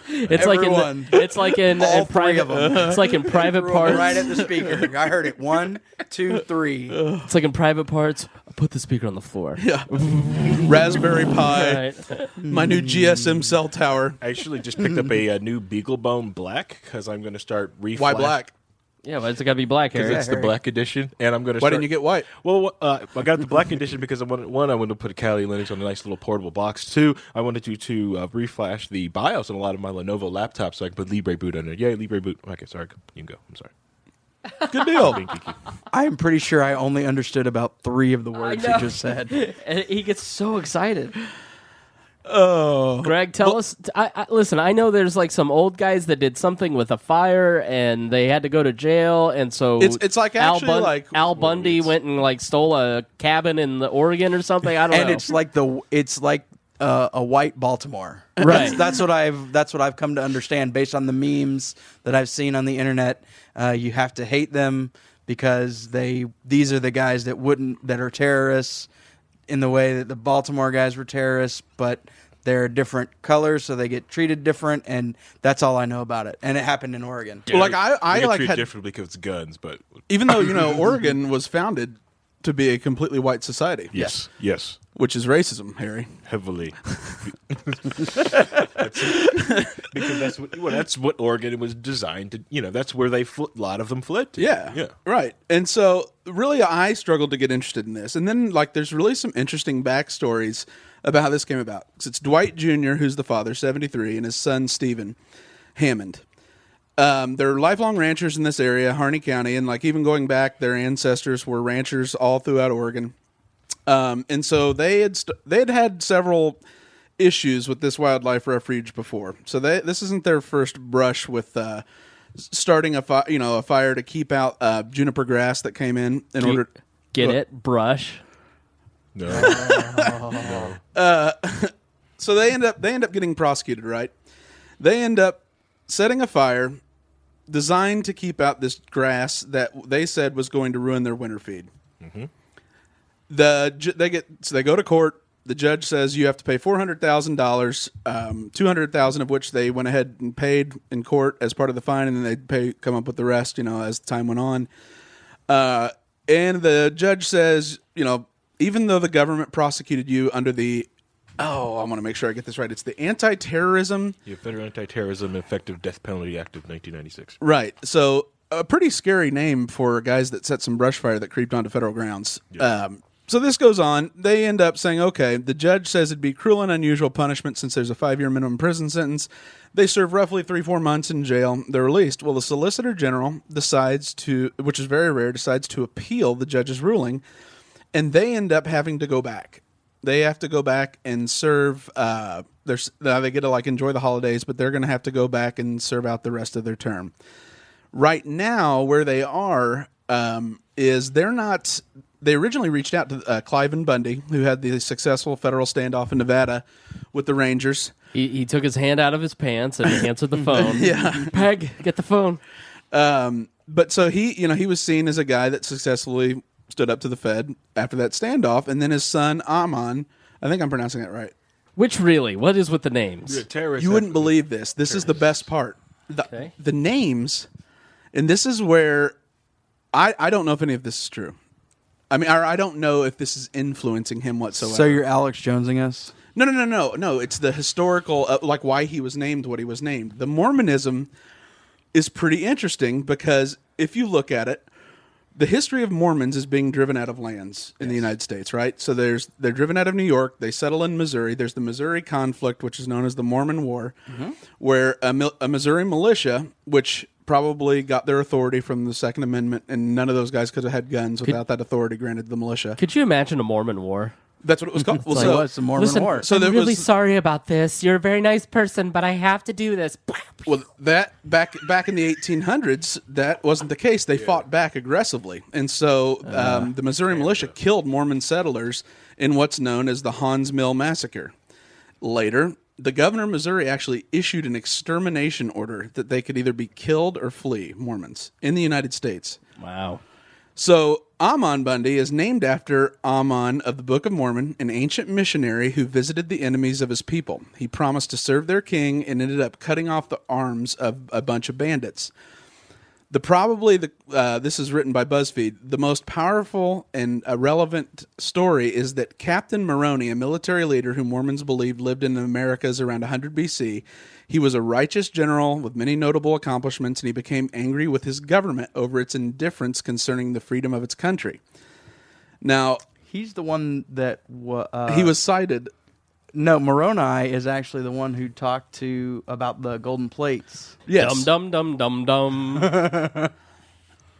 It's Everyone. like in All three private. of them. It's like in private parts. Right at the speaker. I heard it. 1, 2, 3. It's like in private parts. Put the speaker on the floor. Yeah. Raspberry Pi. Right. My new GSM cell tower. I actually just picked up a new BeagleBone Black because I'm going to start Why black? Yeah, but it's got to be black, Because Harry. it's the black edition, and I'm going to. Why didn't you get white? Well, I got the black edition because I wanted to put a Kali Linux on a nice little portable box. 2, I wanted to reflash the BIOS on a lot of my Lenovo laptops so I can put Libre boot on it. Yay, Libre boot. Okay, sorry, you can go. I'm sorry. Good deal. Being geeky. I am pretty sure I only understood about 3 of the words you just said. And he gets so excited. Oh. Greg, tell us. Listen, I know there's like some old guys that did something with a fire and they had to go to jail, and so It's like actually like Al Bundy went and like stole a cabin in the Oregon or something. I don't know. And it's like a white Baltimore. Right. That's what I've come to understand based on the memes that I've seen on the internet. You have to hate them because these are the guys that are terrorists in the way that the Baltimore guys were terrorists, but they're different colors, so they get treated different, and that's all I know about it. And it happened in Oregon. Well, like I get like treated had, differently because it's guns, but even though Oregon was founded to be a completely white society. yes, Which is racism, Harry. heavily. Because that's what Oregon was designed to. That's where a lot of them fled to. Yeah. Right. And so really I struggled to get interested in this. And then there's really some interesting backstories about how this came about. So it's Dwight Jr., who's the father, 73, and his son Stephen Hammond. They're lifelong ranchers in this area, Harney County, and even going back, their ancestors were ranchers all throughout Oregon. And so they had several issues with this wildlife refuge before. So this isn't their first brush with starting a fire to keep out juniper grass that came in order. Get it? Brush. No. So they end up getting prosecuted, right? They end up setting a fire designed to keep out this grass that they said was going to ruin their winter feed. Mm-hmm. They go to court. The judge says you have to pay $400,000, $200,000 of which they went ahead and paid in court as part of the fine, and then they come up with the rest, as time went on. And the judge says, even though the government prosecuted you under the I want to make sure I get this right. It's the Anti-Terrorism... Federal Anti-Terrorism Effective Death Penalty Act of 1996. Right. So a pretty scary name for guys that set some brush fire that creeped onto federal grounds. Yeah. So this goes on. They end up saying, okay, the judge says it'd be cruel and unusual punishment since there's a 5-year minimum prison sentence. They serve roughly 3-4 months in jail. They're released. Well, the Solicitor General decides to, which is very rare, decides to appeal the judge's ruling, and they end up having to go back. They have to go back and serve. They get to enjoy the holidays, but they're going to have to go back and serve out the rest of their term. Right now, where they are is they're not. They originally reached out to Cliven Bundy, who had the successful federal standoff in Nevada with the Rangers. He took his hand out of his pants and answered the phone. Yeah, Peg, get the phone. But so he was seen as a guy that successfully stood up to the Fed after that standoff, and then his son Amon, I think I'm pronouncing that right. Which really? What is with the names? You wouldn't believe this. This is the best part. The names, and this is where I don't know if any of this is true. I mean, I don't know if this is influencing him whatsoever. So you're Alex Jonesing us? No. It's the historical, why he was named what he was named. The Mormonism is pretty interesting because if you look at it, the history of Mormons is being driven out of lands in the United States, right? So they're driven out of New York. They settle in Missouri. There's the Missouri conflict, which is known as the Mormon War, where a Missouri militia, which probably got their authority from the Second Amendment, and none of those guys could have had guns without that authority granted to the militia. Could you imagine a Mormon war? That's what it was called. Well, So it was the Mormon Listen, War. So I'm there really was- sorry about this. You're a very nice person, but I have to do this. Well, that back in the 1800s, that wasn't the case. They fought back aggressively, and so the Missouri militia killed Mormon settlers in what's known as the Hans Mill Massacre. Later, the governor of Missouri actually issued an extermination order that they could either be killed or flee, Mormons, in the United States. Wow. So Ammon Bundy is named after Ammon of the Book of Mormon, an ancient missionary who visited the enemies of his people. He promised to serve their king and ended up cutting off the arms of a bunch of bandits. This is written by BuzzFeed. The most powerful and relevant story is that Captain Moroni, a military leader who Mormons believed lived in the Americas around 100 BC, he was a righteous general with many notable accomplishments, and he became angry with his government over its indifference concerning the freedom of its country. Now, He's the one that he was cited. No, Moroni is actually the one who talked to about the golden plates. Yes. Dum dum dum dum dum.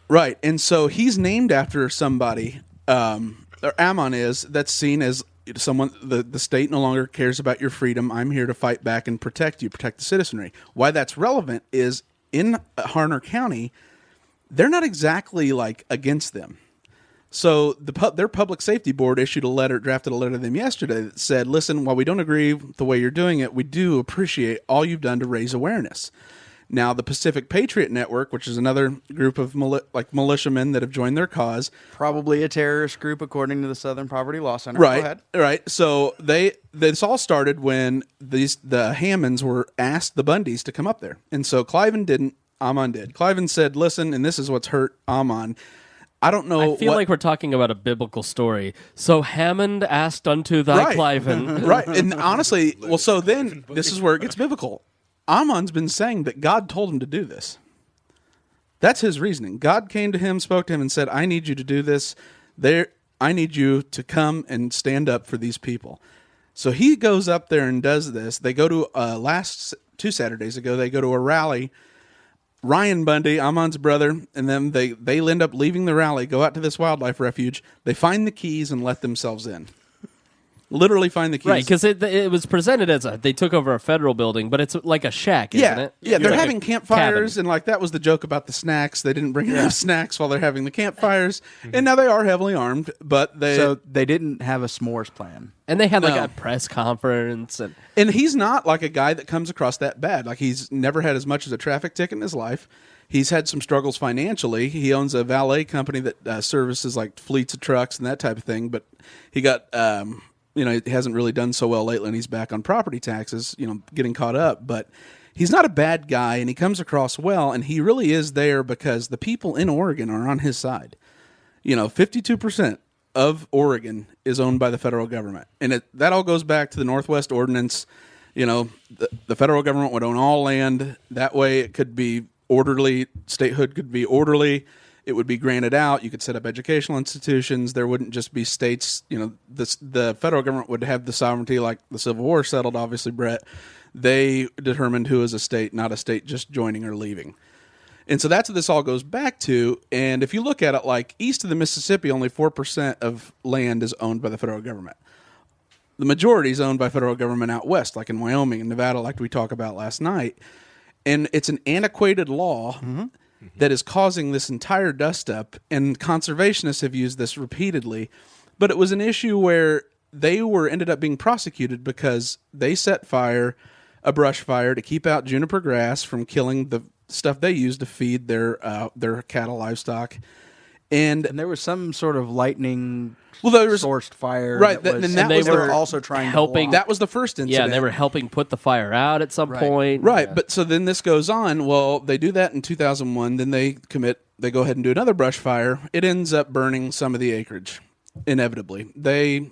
Right, and so he's named after somebody, or Ammon is, that's seen as someone, the state no longer cares about your freedom. I'm here to fight back and protect you, protect the citizenry. Why that's relevant is in Harner County, they're not exactly like against them. So their public safety board drafted a letter to them yesterday that said, listen, while we don't agree with the way you're doing it, we do appreciate all you've done to raise awareness. Now, the Pacific Patriot Network, which is another group of militiamen that have joined their cause. Probably a terrorist group, according to the Southern Poverty Law Center. Go ahead. Right. So this all started when the Hammonds were asked the Bundys to come up there. And so Cliven didn't, Ammon did. Cliven said, listen, and this is what's hurt Ammon. I don't know. I feel like we're talking about a biblical story. So Hammond asked unto thy Cliven. Right. And honestly, well, so then this is where it gets biblical. Ammon's been saying that God told him to do this. That's his reasoning. God came to him, spoke to him, and said, I need you to do this. I need you to come and stand up for these people. So he goes up there and does this. They go to, last 2 Saturdays ago, they go to a rally. Ryan Bundy, Ammon's brother, and then they end up leaving the rally, go out to this wildlife refuge. They find the keys and let themselves in. Literally find the keys. Right, because it was presented as they took over a federal building, but it's like a shack, isn't it? Yeah, they're Like having a campfires, cabin. and like that was the joke about the snacks. They didn't bring enough snacks while they're having the campfires, and now they are heavily armed, but So they didn't have a s'mores plan. And they had like No. a press conference. And he's not like a guy that comes across that bad. Like he's never had as much as a traffic ticket in his life. He's had some struggles financially. He owns a valet company that services like fleets of trucks and that type of thing. But he got, he hasn't really done so well lately, and he's back on property taxes, getting caught up. But he's not a bad guy, and he comes across well, and he really is there because the people in Oregon are on his side. 52% of Oregon is owned by the federal government. And that all goes back to the Northwest Ordinance. The federal government would own all land. That way it could be orderly. Statehood could be orderly. It would be granted out. You could set up educational institutions. There wouldn't just be states. The federal government would have the sovereignty like the Civil War settled, obviously, Brett. They determined who is a state, not a state just joining or leaving. And so that's what this all goes back to. And if you look at it, like east of the Mississippi, only 4% of land is owned by the federal government. The majority is owned by federal government out west, like in Wyoming and Nevada, like we talked about last night. And it's an antiquated law that is causing this entire dust-up. And conservationists have used this repeatedly. But it was an issue where they ended up being prosecuted because they set a brush fire, to keep out juniper grass from killing the stuff they use to feed their cattle, livestock. And there was some sort of lightning sourced fire. Right, That was, and that they was were the- also trying helping- to block. that was the first incident. Yeah, and they were helping put the fire out at some point. Right, Yeah. but so then this goes on. Well, they do that in 2001. Then they go ahead and do another brush fire. It ends up burning some of the acreage, inevitably. They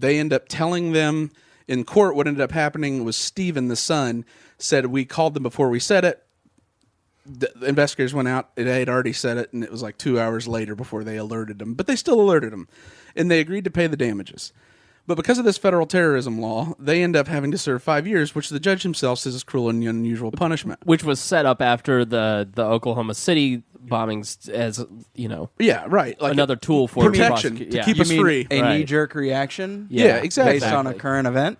end up telling them in court what ended up happening was Stephen, the son, said, we called them before we said it. The investigators went out. They had already said it, and it was like 2 hours later before they alerted them. But they still alerted them, and they agreed to pay the damages. But because of this federal terrorism law, they end up having to serve 5 years, which the judge himself says is cruel and unusual punishment. Which was set up after the Oklahoma City bombings as, Yeah, right. Like another tool for protection prosecute- to yeah. keep us free. A Right. knee-jerk reaction? Yeah, exactly. Based on a current event?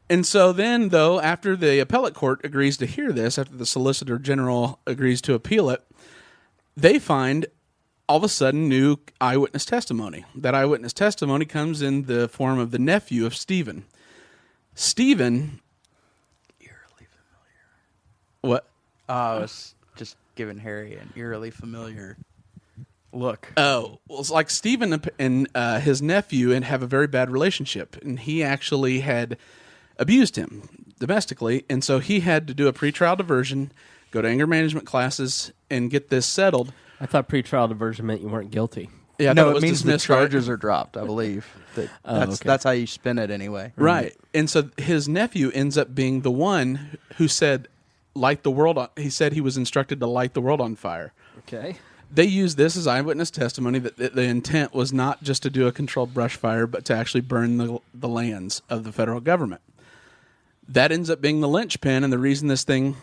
And so then, though, after the appellate court agrees to hear this, after the Solicitor General agrees to appeal it, they find all of a sudden new eyewitness testimony. That eyewitness testimony comes in the form of the nephew of Stephen. Stephen... Eerily familiar. What? I was just giving Harry an eerily familiar look. Oh, well, it's like Stephen and his nephew and have a very bad relationship, and he actually had abused him domestically, and so he had to do a pretrial diversion, go to anger management classes, and get this settled. I thought pretrial diversion meant you weren't guilty. Yeah, I No, thought it was means the dismissed, right? charges are dropped, I believe. That's how you spin it anyway. Right. And so his nephew ends up being the one who said, light the world on. He said he was instructed to light the world on fire. Okay. They used this as eyewitness testimony that the intent was not just to do a controlled brush fire, but to actually burn the lands of the federal government. That ends up being the linchpin and the reason this thing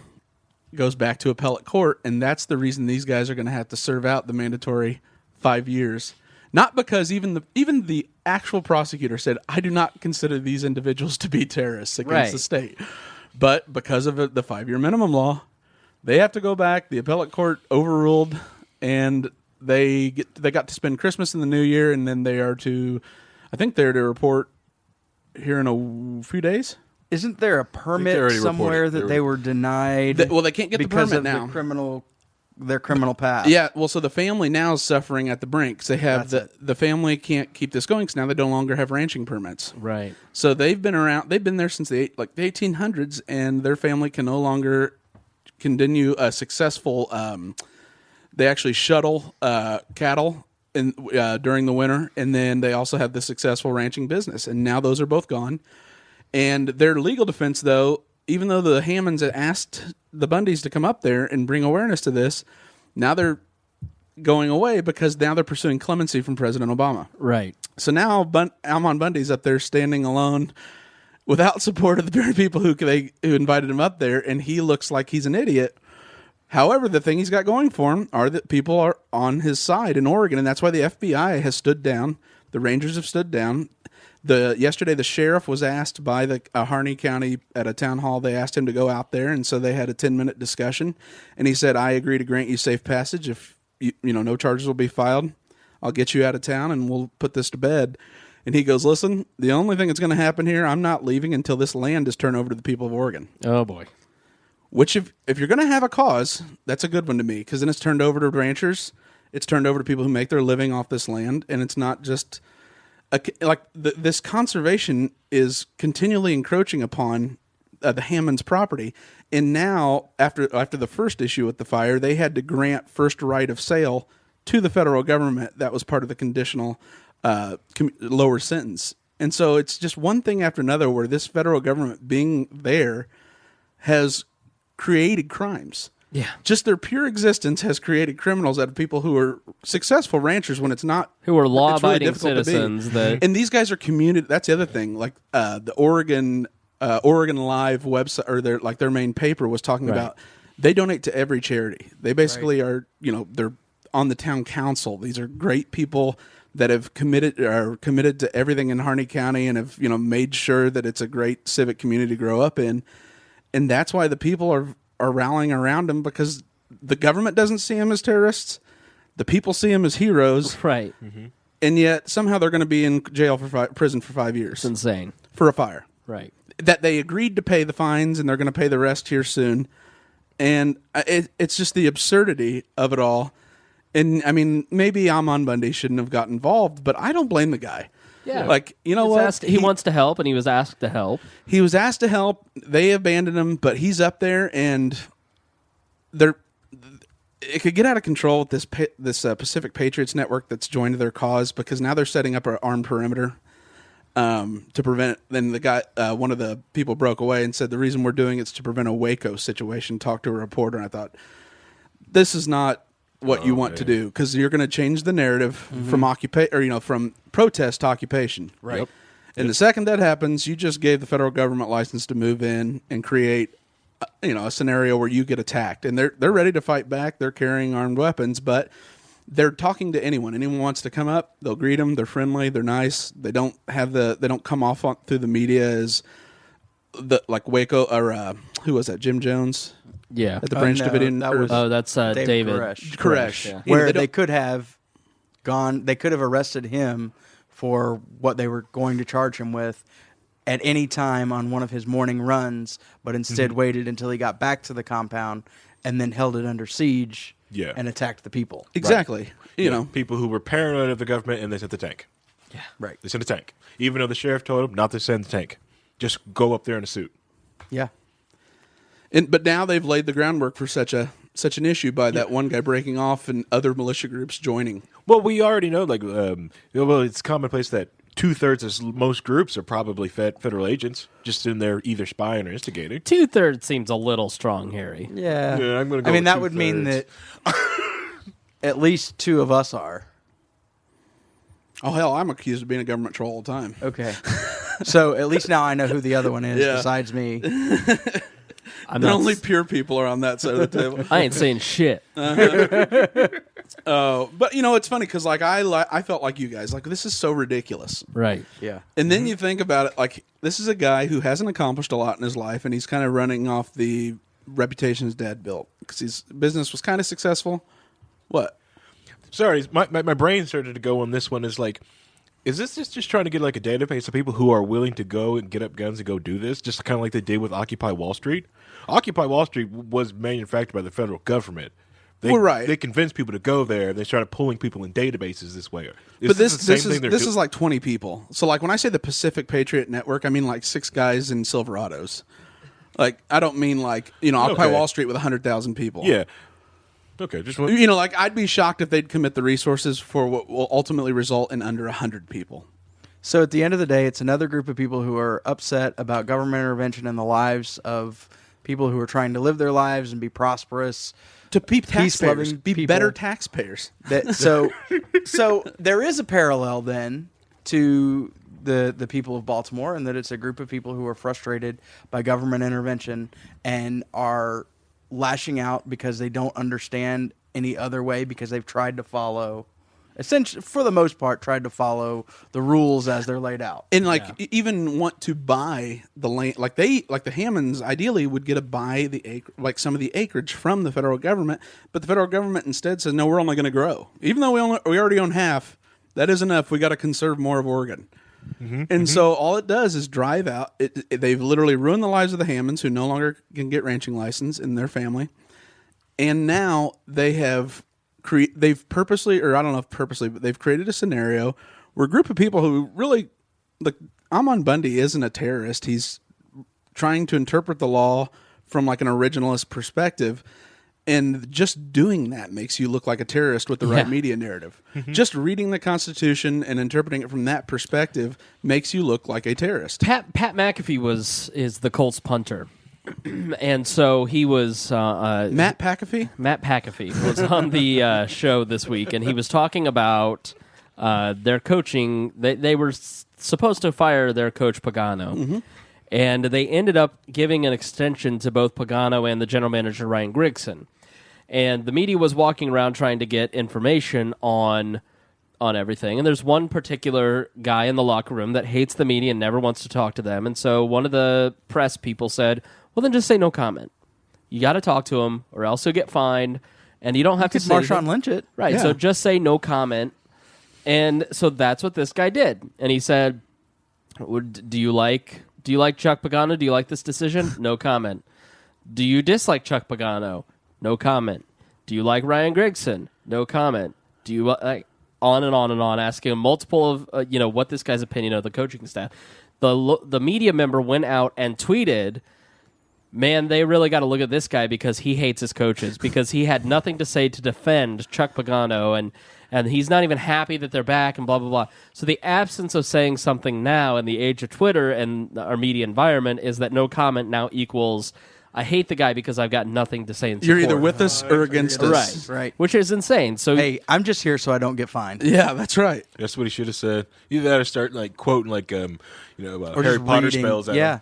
goes back to appellate court, and that's the reason these guys are going to have to serve out the mandatory 5 years. Not because even the actual prosecutor said, I do not consider these individuals to be terrorists against Right. the state. But because of the 5-year minimum law, they have to go back. The appellate court overruled, and they got to spend Christmas and the New Year, and then they're to report here in a few days. Isn't there a they permit already somewhere reported. that they were denied? They can't get the because permit of now. their criminal past. Yeah, well, so the family now is suffering at the brink. 'Cause they have the family can't keep this going because now they no longer have ranching permits. Right. So they've been around. They've been there since the 1800s, and their family can no longer continue a successful. They actually shuttle cattle during the winter, and then they also have the successful ranching business. And now those are both gone. And their legal defense, though, even though the Hammonds had asked the Bundys to come up there and bring awareness to this, now they're going away because now they're pursuing clemency from President Obama. Right. So now Almon Bundy's up there standing alone without support of the very people who invited him up there, and he looks like he's an idiot. However, the thing he's got going for him are that people are on his side in Oregon, and that's why the FBI has stood down. The Rangers have stood down. Yesterday, the sheriff was asked by the Harney County at a town hall. They asked him to go out there, and so they had a 10-minute discussion. And he said, "I agree to grant you safe passage if no charges will be filed. I'll get you out of town, and we'll put this to bed." And he goes, "Listen, the only thing that's going to happen here, I'm not leaving until this land is turned over to the people of Oregon." Oh, boy. Which, if you're going to have a cause, that's a good one to me, because then it's turned over to ranchers. It's turned over to people who make their living off this land, and it's not just this conservation is continually encroaching upon the Hammonds' property. And now, after the first issue with the fire, they had to grant first right of sale to the federal government. That was part of the conditional lower sentence. And so it's just one thing after another where this federal government being there has created crimes. Yeah. Just their pure existence has created criminals out of people who are successful ranchers when it's not. Who are it's really law-abiding difficult to be. citizens that... And these guys are community. That's the other thing. Like the Oregon Live website, or their main paper was talking Right. about. They donate to every charity. They basically are. They're on the town council. These are great people that are committed to everything in Harney County and have made sure that it's a great civic community to grow up in. And that's why the people are rallying around them, because the government doesn't see them as terrorists. The people see them as heroes. Right. And yet somehow they're going to be in jail prison for 5 years It's insane. for a fire. Right. That they agreed to pay the fines, and they're going to pay the rest here soon. And it's just the absurdity of it all. And I mean, maybe Amon Bundy shouldn't have got involved, but I don't blame the guy. Yeah. Like, you know what? He wants to help, and he was asked to help. He was asked to help. They abandoned him, but he's up there, and it could get out of control with this Pacific Patriots Network that's joined their cause, because now they're setting up an armed perimeter to prevent. Then the guy, one of the people, broke away and said the reason we're doing it's to prevent a Waco situation. Talked to a reporter, and I thought, this is not what you want to do, because you're going to change the narrative from from protest to occupation. Right. Yep. And the second that happens, you just gave the federal government license to move in and create, a scenario where you get attacked. And they're ready to fight back. They're carrying armed weapons, but they're talking to anyone. Anyone wants to come up, they'll greet them. They're friendly. They're nice. They don't come off through the media as like Waco or who was that? Jim Jones. Yeah, at the Branch Davidian. That's David Koresh. Yeah. Where they could have gone, they could have arrested him for what they were going to charge him with at any time on one of his morning runs, but instead waited until he got back to the compound and then held it under siege and attacked the people. Exactly. Right. People who were paranoid of the government, and they sent the tank. Yeah. Right. They sent a tank. Even though the sheriff told them not to send the tank. Just go up there in a suit. Yeah. But now they've laid the groundwork for such an issue by that one guy breaking off and other militia groups joining. Well, we already know, it's commonplace that 2/3 of most groups are probably federal agents, just in there either spying or instigating. 2/3 seems a little strong, Harry. Yeah. I'm going to go. I mean, with that would mean that at least 2 of us are. Oh, hell, I'm accused of being a government troll all the time. Okay. So at least now I know who the other one is besides me. Only pure people are on that side of the table. I ain't saying shit. But it's funny because I felt like you guys, this is so ridiculous, Right. Yeah. and then you think about it, this is a guy who hasn't accomplished a lot in his life, and he's kind of running off the reputation his dad built because his business was kind of successful. What? Sorry, my brain started to go on this one. Is this just trying to get a database of people who are willing to go and get up guns and go do this, just kind of like they did with Occupy Wall Street? Occupy Wall Street was manufactured by the federal government. Right. They convinced people to go there, and they started pulling people in databases this way. But this is like 20 people. So when I say the Pacific Patriot Network, I mean 6 guys in Silverados. I don't mean Occupy Wall Street with 100,000 people. Yeah. Okay, just I'd be shocked if they'd commit the resources for what will ultimately result in under 100 people. So at the end of the day, it's another group of people who are upset about government intervention in the lives of people who are trying to live their lives and be prosperous. To be taxpayers, be people. better taxpayers. So there is a parallel then to the people of Baltimore, in that it's a group of people who are frustrated by government intervention and are lashing out because they don't understand any other way, because they've tried to follow, essentially, for the most part, tried to follow the rules as they're laid out. And even want to buy the land, the Hammonds ideally would get to buy the some of the acreage from the federal government, but the federal government instead says, no, we're only going to grow. Even though we already own half, that is enough. We got to conserve more of Oregon. So all it does is drive out. They've literally ruined the lives of the Hammonds, who no longer can get ranching license, in their family. And now they have they've purposely, or I don't know if purposely, but they've created a scenario where a group of people who really, Amon Bundy isn't a terrorist. He's trying to interpret the law from an originalist perspective. And just doing that makes you look like a terrorist with the right media narrative. Just reading the Constitution and interpreting it from that perspective makes you look like a terrorist. Pat McAfee is the Colts punter. And so he was... Matt McAfee? Matt McAfee was on the show this week, and he was talking about their coaching. They were supposed to fire their coach, Pagano. And they ended up giving an extension to both Pagano and the general manager, Ryan Grigson. And the media was walking around trying to get information on everything. And there's one particular guy in the locker room that hates the media and never wants to talk to them. And so one of the press people said, well, then just say no comment. You got to talk to him, or else you'll get fined. And you don't have to say Marshawn Lynch it. Right, Yeah. So just say no comment. And so that's what this guy did. And he said, do you like Chuck Pagano? Do you like this decision? No comment. Do you dislike Chuck Pagano? No comment. Do you like Ryan Grigson? No comment. Do you on and on and on, asking him multiple of what this guy's opinion of the coaching staff. The media member went out and tweeted, man, they really got to look at this guy because he hates his coaches, because he had nothing to say to defend Chuck Pagano, and he's not even happy that they're back, and blah, blah, blah. So the absence of saying something now in the age of Twitter and our media environment is that no comment now equals I hate the guy because I've got nothing to say in support. You're either with us or against us. Right. Which is insane. So Hey, I'm just here so I don't get fined. Yeah, that's right. That's what he should have said. Either that or start like quoting like Or Harry just Potter reading, spells. At yeah. him.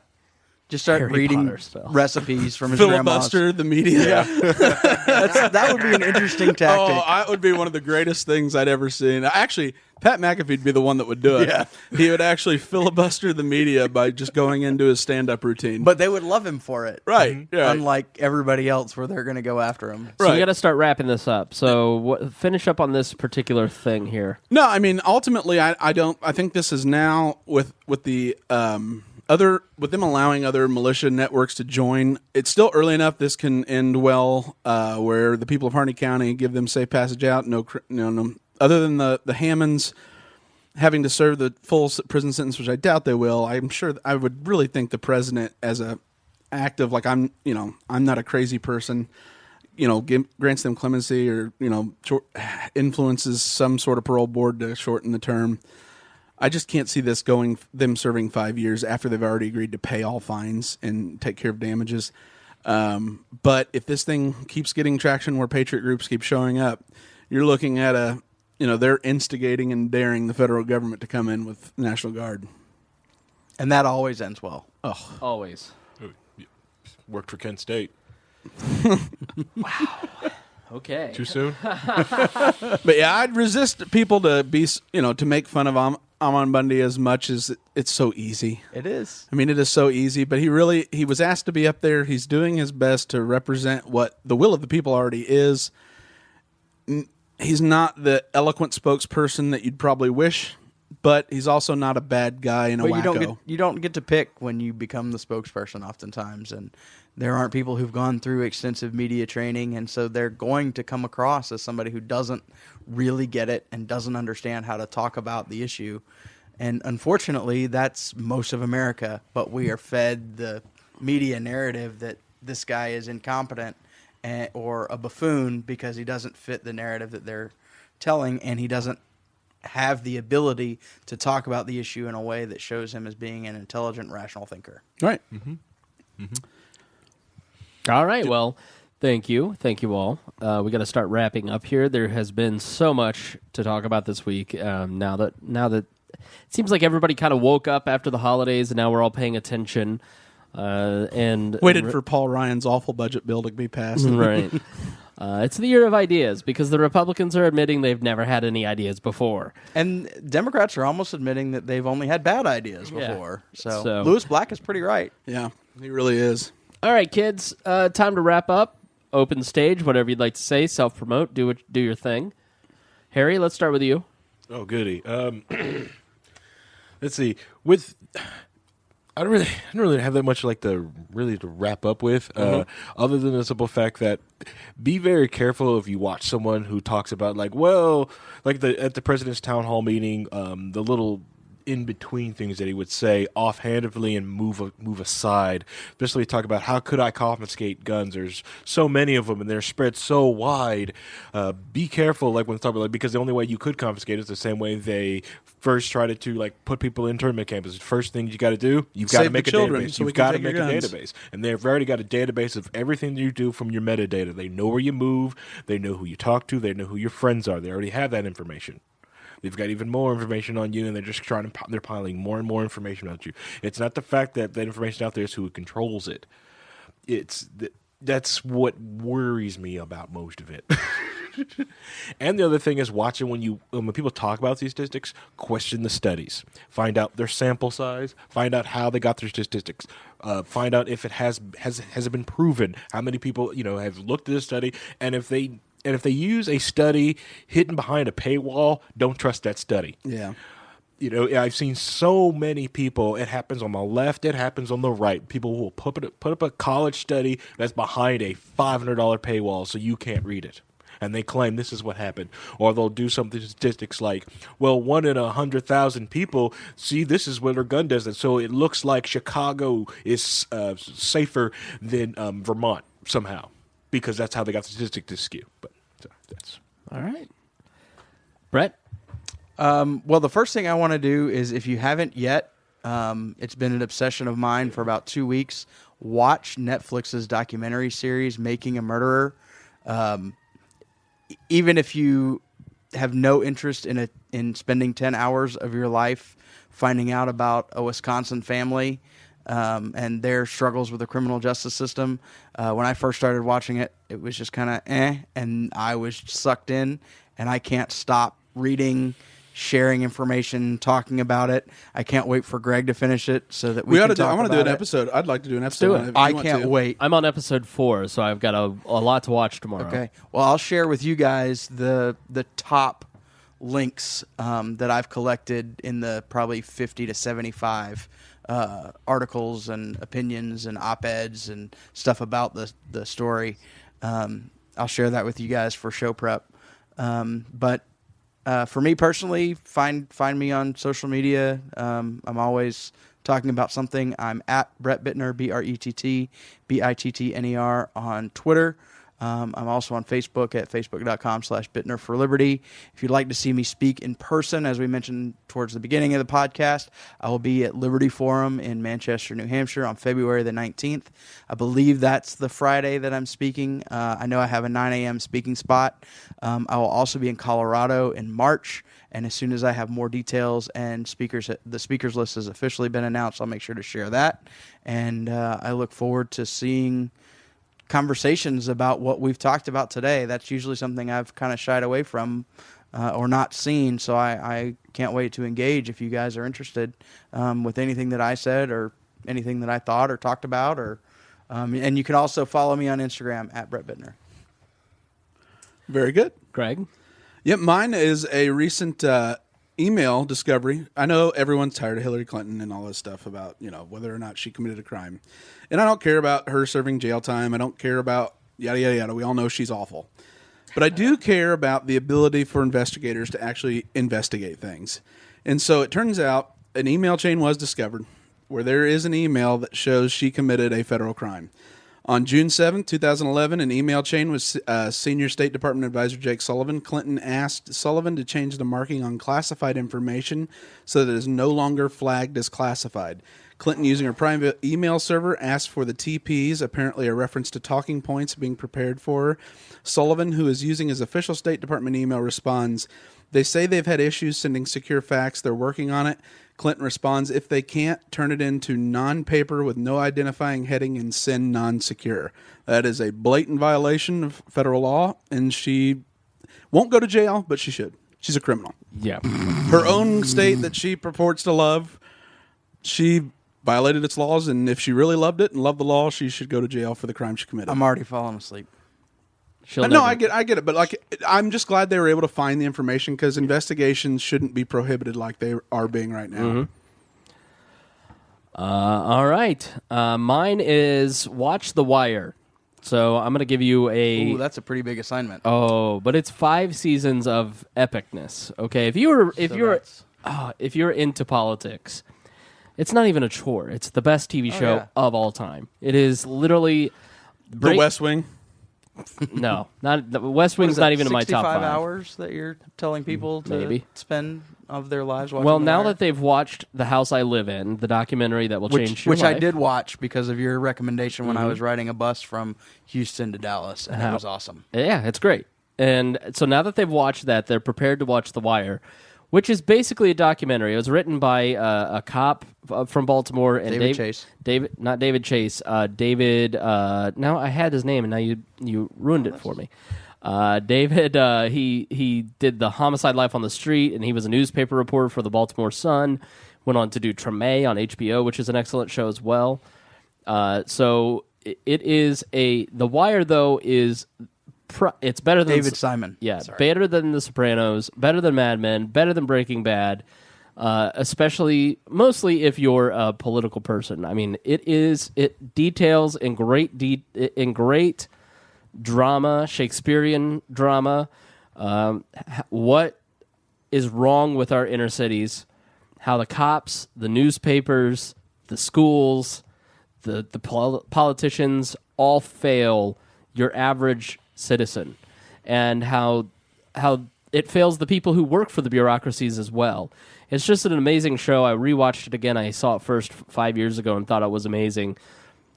Just start Harry reading Potter spell. recipes from his grandma's. Filibuster the media. That would be an interesting tactic. Oh, that would be one of the greatest things I'd ever seen. Actually, Pat McAfee'd be the one that would do it. Yeah. He would actually filibuster the media by just going into his stand-up routine. But they would love him for it. Right. Yeah. Unlike everybody else where they're going to go after him. So we Right. got to start wrapping this up. So finish up on this particular thing here. No, I mean, ultimately, I don't. I think this is now with the with them allowing other militia networks to join. It's still early enough. This can end well, where the people of Harney County give them safe passage out. No, other than the Hammonds having to serve the full prison sentence, which I doubt they will. I'm sure. I would really think the president, as a act of like I'm not a crazy person. Grants them clemency or, influences some sort of parole board to shorten the term. I just can't see this them serving 5 years after they've already agreed to pay all fines and take care of damages. But if this thing keeps getting traction where patriot groups keep showing up, you're looking at they're instigating and daring the federal government to come in with National Guard. And that always ends well. Oh, Always. Worked for Kent State. Okay. Too soon? but yeah, I'd resist people to be, to make fun of Amon Bundy as much as it's so easy. It is. I mean, it is so easy, but he was asked to be up there. He's doing his best to represent what the will of the people already is. He's not the eloquent spokesperson that you'd probably wish, but he's also not a bad guy and a wacko. You don't get to pick when you become the spokesperson oftentimes, and there aren't people who've gone through extensive media training, and so they're going to come across as somebody who doesn't really get it and doesn't understand how to talk about the issue. And unfortunately, that's most of America, but we are fed the media narrative that this guy is incompetent or a buffoon because he doesn't fit the narrative that they're telling, and he doesn't have the ability to talk about the issue in a way that shows him as being an intelligent, rational thinker. Right. Mm-hmm. Mm-hmm. All right. Well, thank you. Thank you all. We got to start wrapping up here. There has been so much to talk about this week. Now that it seems like everybody kind of woke up after the holidays, and now we're all paying attention. And Waited for Paul Ryan's awful budget bill to be passed. Right. It's the year of ideas because the Republicans are admitting they've never had any ideas before. And Democrats are almost admitting that they've only had bad ideas before. So Lewis Black is pretty right. Yeah, he really is. All right, kids, time to wrap up. Open stage, whatever you'd like to say, self-promote, do your thing. Harry, let's start with you. Oh, goody. Let's see. I don't really have that much to wrap up with, other than the simple fact that be very careful if you watch someone who talks about at the president's town hall meeting, the little in between things that he would say offhandedly and move aside, especially talk about how could I confiscate guns? There's so many of them and they're spread so wide. Be careful, when they talk about because the only way you could confiscate is the same way they first tried to put people in internment camps. The first thing you got to do, you've got to make a database. So you've got to make a database, and they've already got a database of everything that you do from your metadata. They know where you move. They know who you talk to. They know who your friends are. They already have that information. They've got even more information on you, and they're just they're piling more and more information on you. It's not the fact that that information out there is who controls it. That's what worries me about most of it. And the other thing is watching when people talk about these statistics, question the studies, find out their sample size, find out how they got their statistics, find out if it has it been proven, how many people have looked at the study, and if they use a study hidden behind a paywall, don't trust that study. Yeah. I've seen so many people, it happens on the left, it happens on the right. People will put up a college study that's behind a $500 paywall so you can't read it. And they claim this is what happened. Or they'll do something statistics like, 1 in 100,000 people, see, this is what their gun does. And so it looks like Chicago is safer than Vermont somehow. Because that's how they got the statistic to skew. But that's all right. Brett? Well, the first thing I want to do is if you haven't yet It's been an obsession of mine for about 2 weeks. Watch Netflix's documentary series, Making a Murderer. Even if you have no interest in spending 10 hours of your life finding out about a Wisconsin family and their struggles with the criminal justice system, when I first started watching it, it was just kind of and I was sucked in, and I can't stop reading, sharing information, talking about it. I can't wait for Greg to finish it so that we can talk I want to do about an it. episode. I'd like to do an episode. on it if you I want can't to. wait. I'm on episode 4, so I've got a lot to watch tomorrow. Okay. Well, I'll share with you guys the top links that I've collected in the probably 50 to 75 articles and opinions and op-eds and stuff about the story. I'll share that with you guys for show prep. But for me personally, find me on social media. I'm always talking about something. I'm at Brett Bittner, BrettBittner on Twitter. I'm also on Facebook at facebook.com/Bittner for Liberty. If you'd like to see me speak in person, as we mentioned towards the beginning of the podcast, I will be at Liberty Forum in Manchester, New Hampshire on February the 19th. I believe that's the Friday that I'm speaking. I know I have a 9 a.m. speaking spot. I will also be in Colorado in March, and as soon as I have more details and the speakers list has officially been announced, I'll make sure to share that. And I look forward to seeing conversations about what we've talked about today. That's usually something I've kind of shied away from or not seen, so I can't wait to engage if you guys are interested with anything that I said or anything that I thought or talked about. And you can also follow me on Instagram at Brett Bittner. Very good. Greg? Yep, mine is a recent email discovery. I know everyone's tired of Hillary Clinton and all this stuff about, whether or not she committed a crime. And I don't care about her serving jail time. I don't care about yada, yada, yada. We all know she's awful. But I do care about the ability for investigators to actually investigate things. And so it turns out an email chain was discovered where there is an email that shows she committed a federal crime. On June 7, 2011, an email chain with Senior State Department Advisor Jake Sullivan. Clinton asked Sullivan to change the marking on classified information so that it is no longer flagged as classified. Clinton, using her private email server, asked for the TPs, apparently a reference to talking points being prepared for her. Sullivan, who is using his official State Department email, responds, "They say they've had issues sending secure fax. They're working on it." Clinton responds, "If they can't, turn it into non-paper with no identifying heading and send non-secure." That is a blatant violation of federal law, and she won't go to jail, but she should. She's a criminal. Yeah. Her own state that she purports to love, she violated its laws, and if she really loved it and loved the law, she should go to jail for the crime she committed. I'm already falling asleep. No, I get it, but I'm just glad they were able to find the information because investigations shouldn't be prohibited like they are being right now. Mm-hmm. All right, mine is watch The Wire. So I'm going to give you Ooh, that's a pretty big assignment. Oh, but it's 5 seasons of epicness. Okay, if you're into politics, it's not even a chore. It's the best TV show of all time. It is literally The West Wing. No, not the West Wing's not even in my top 5. 65 hours that you're telling people to Maybe spend of their lives watching. Well, The now Wire? that they've watched The House I Live In, the documentary that will change your which life. I did watch because of your recommendation when I was riding a bus from Houston to Dallas, and it was awesome. Yeah, it's great. And so now that they've watched that, they're prepared to watch The Wire, which is basically a documentary. It was written by a cop from Baltimore and David Chase. Not David Chase. David. Now I had his name, and now you ruined it for me. David. He did the Homicide: Life on the Street, and he was a newspaper reporter for the Baltimore Sun. Went on to do Treme on HBO, which is an excellent show as well. So it is The Wire, though, is. It's better than David Simon. Yeah, better than The Sopranos, better than Mad Men, better than Breaking Bad, mostly if you're a political person. I mean, it details in great drama, Shakespearean drama, what is wrong with our inner cities, how the cops, the newspapers, the schools, the politicians all fail your average citizen, and how it fails the people who work for the bureaucracies as well. It's just an amazing show. I rewatched it again. I saw it first 5 years ago and thought it was amazing,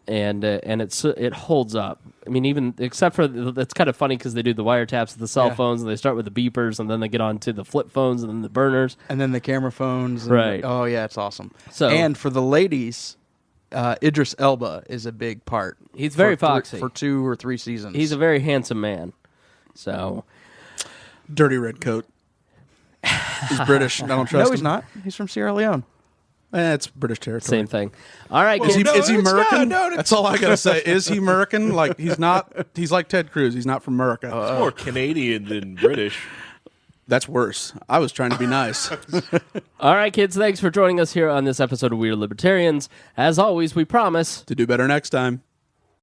and it holds up. I mean, even except for it's kind of funny because they do the wiretaps of the cell phones, and they start with the beepers, and then they get on to the flip phones, and then the burners, and then the camera phones. And right? Oh yeah, it's awesome. So, and for the ladies, Idris Elba is a big part. He's very foxy for 2 or 3 seasons. He's a very handsome man. So, dirty red coat. He's British. I don't trust him. No, he's not. He's from Sierra Leone. It's British territory. Same thing. All right, Is he, kids. is he American? not. That's all I gotta say. Is he American? Like he's not. He's like Ted Cruz. He's not from America. It's more Canadian than British. That's worse. I was trying to be nice. All right, kids. Thanks for joining us here on this episode of Weird Libertarians. As always, we promise To do better next time.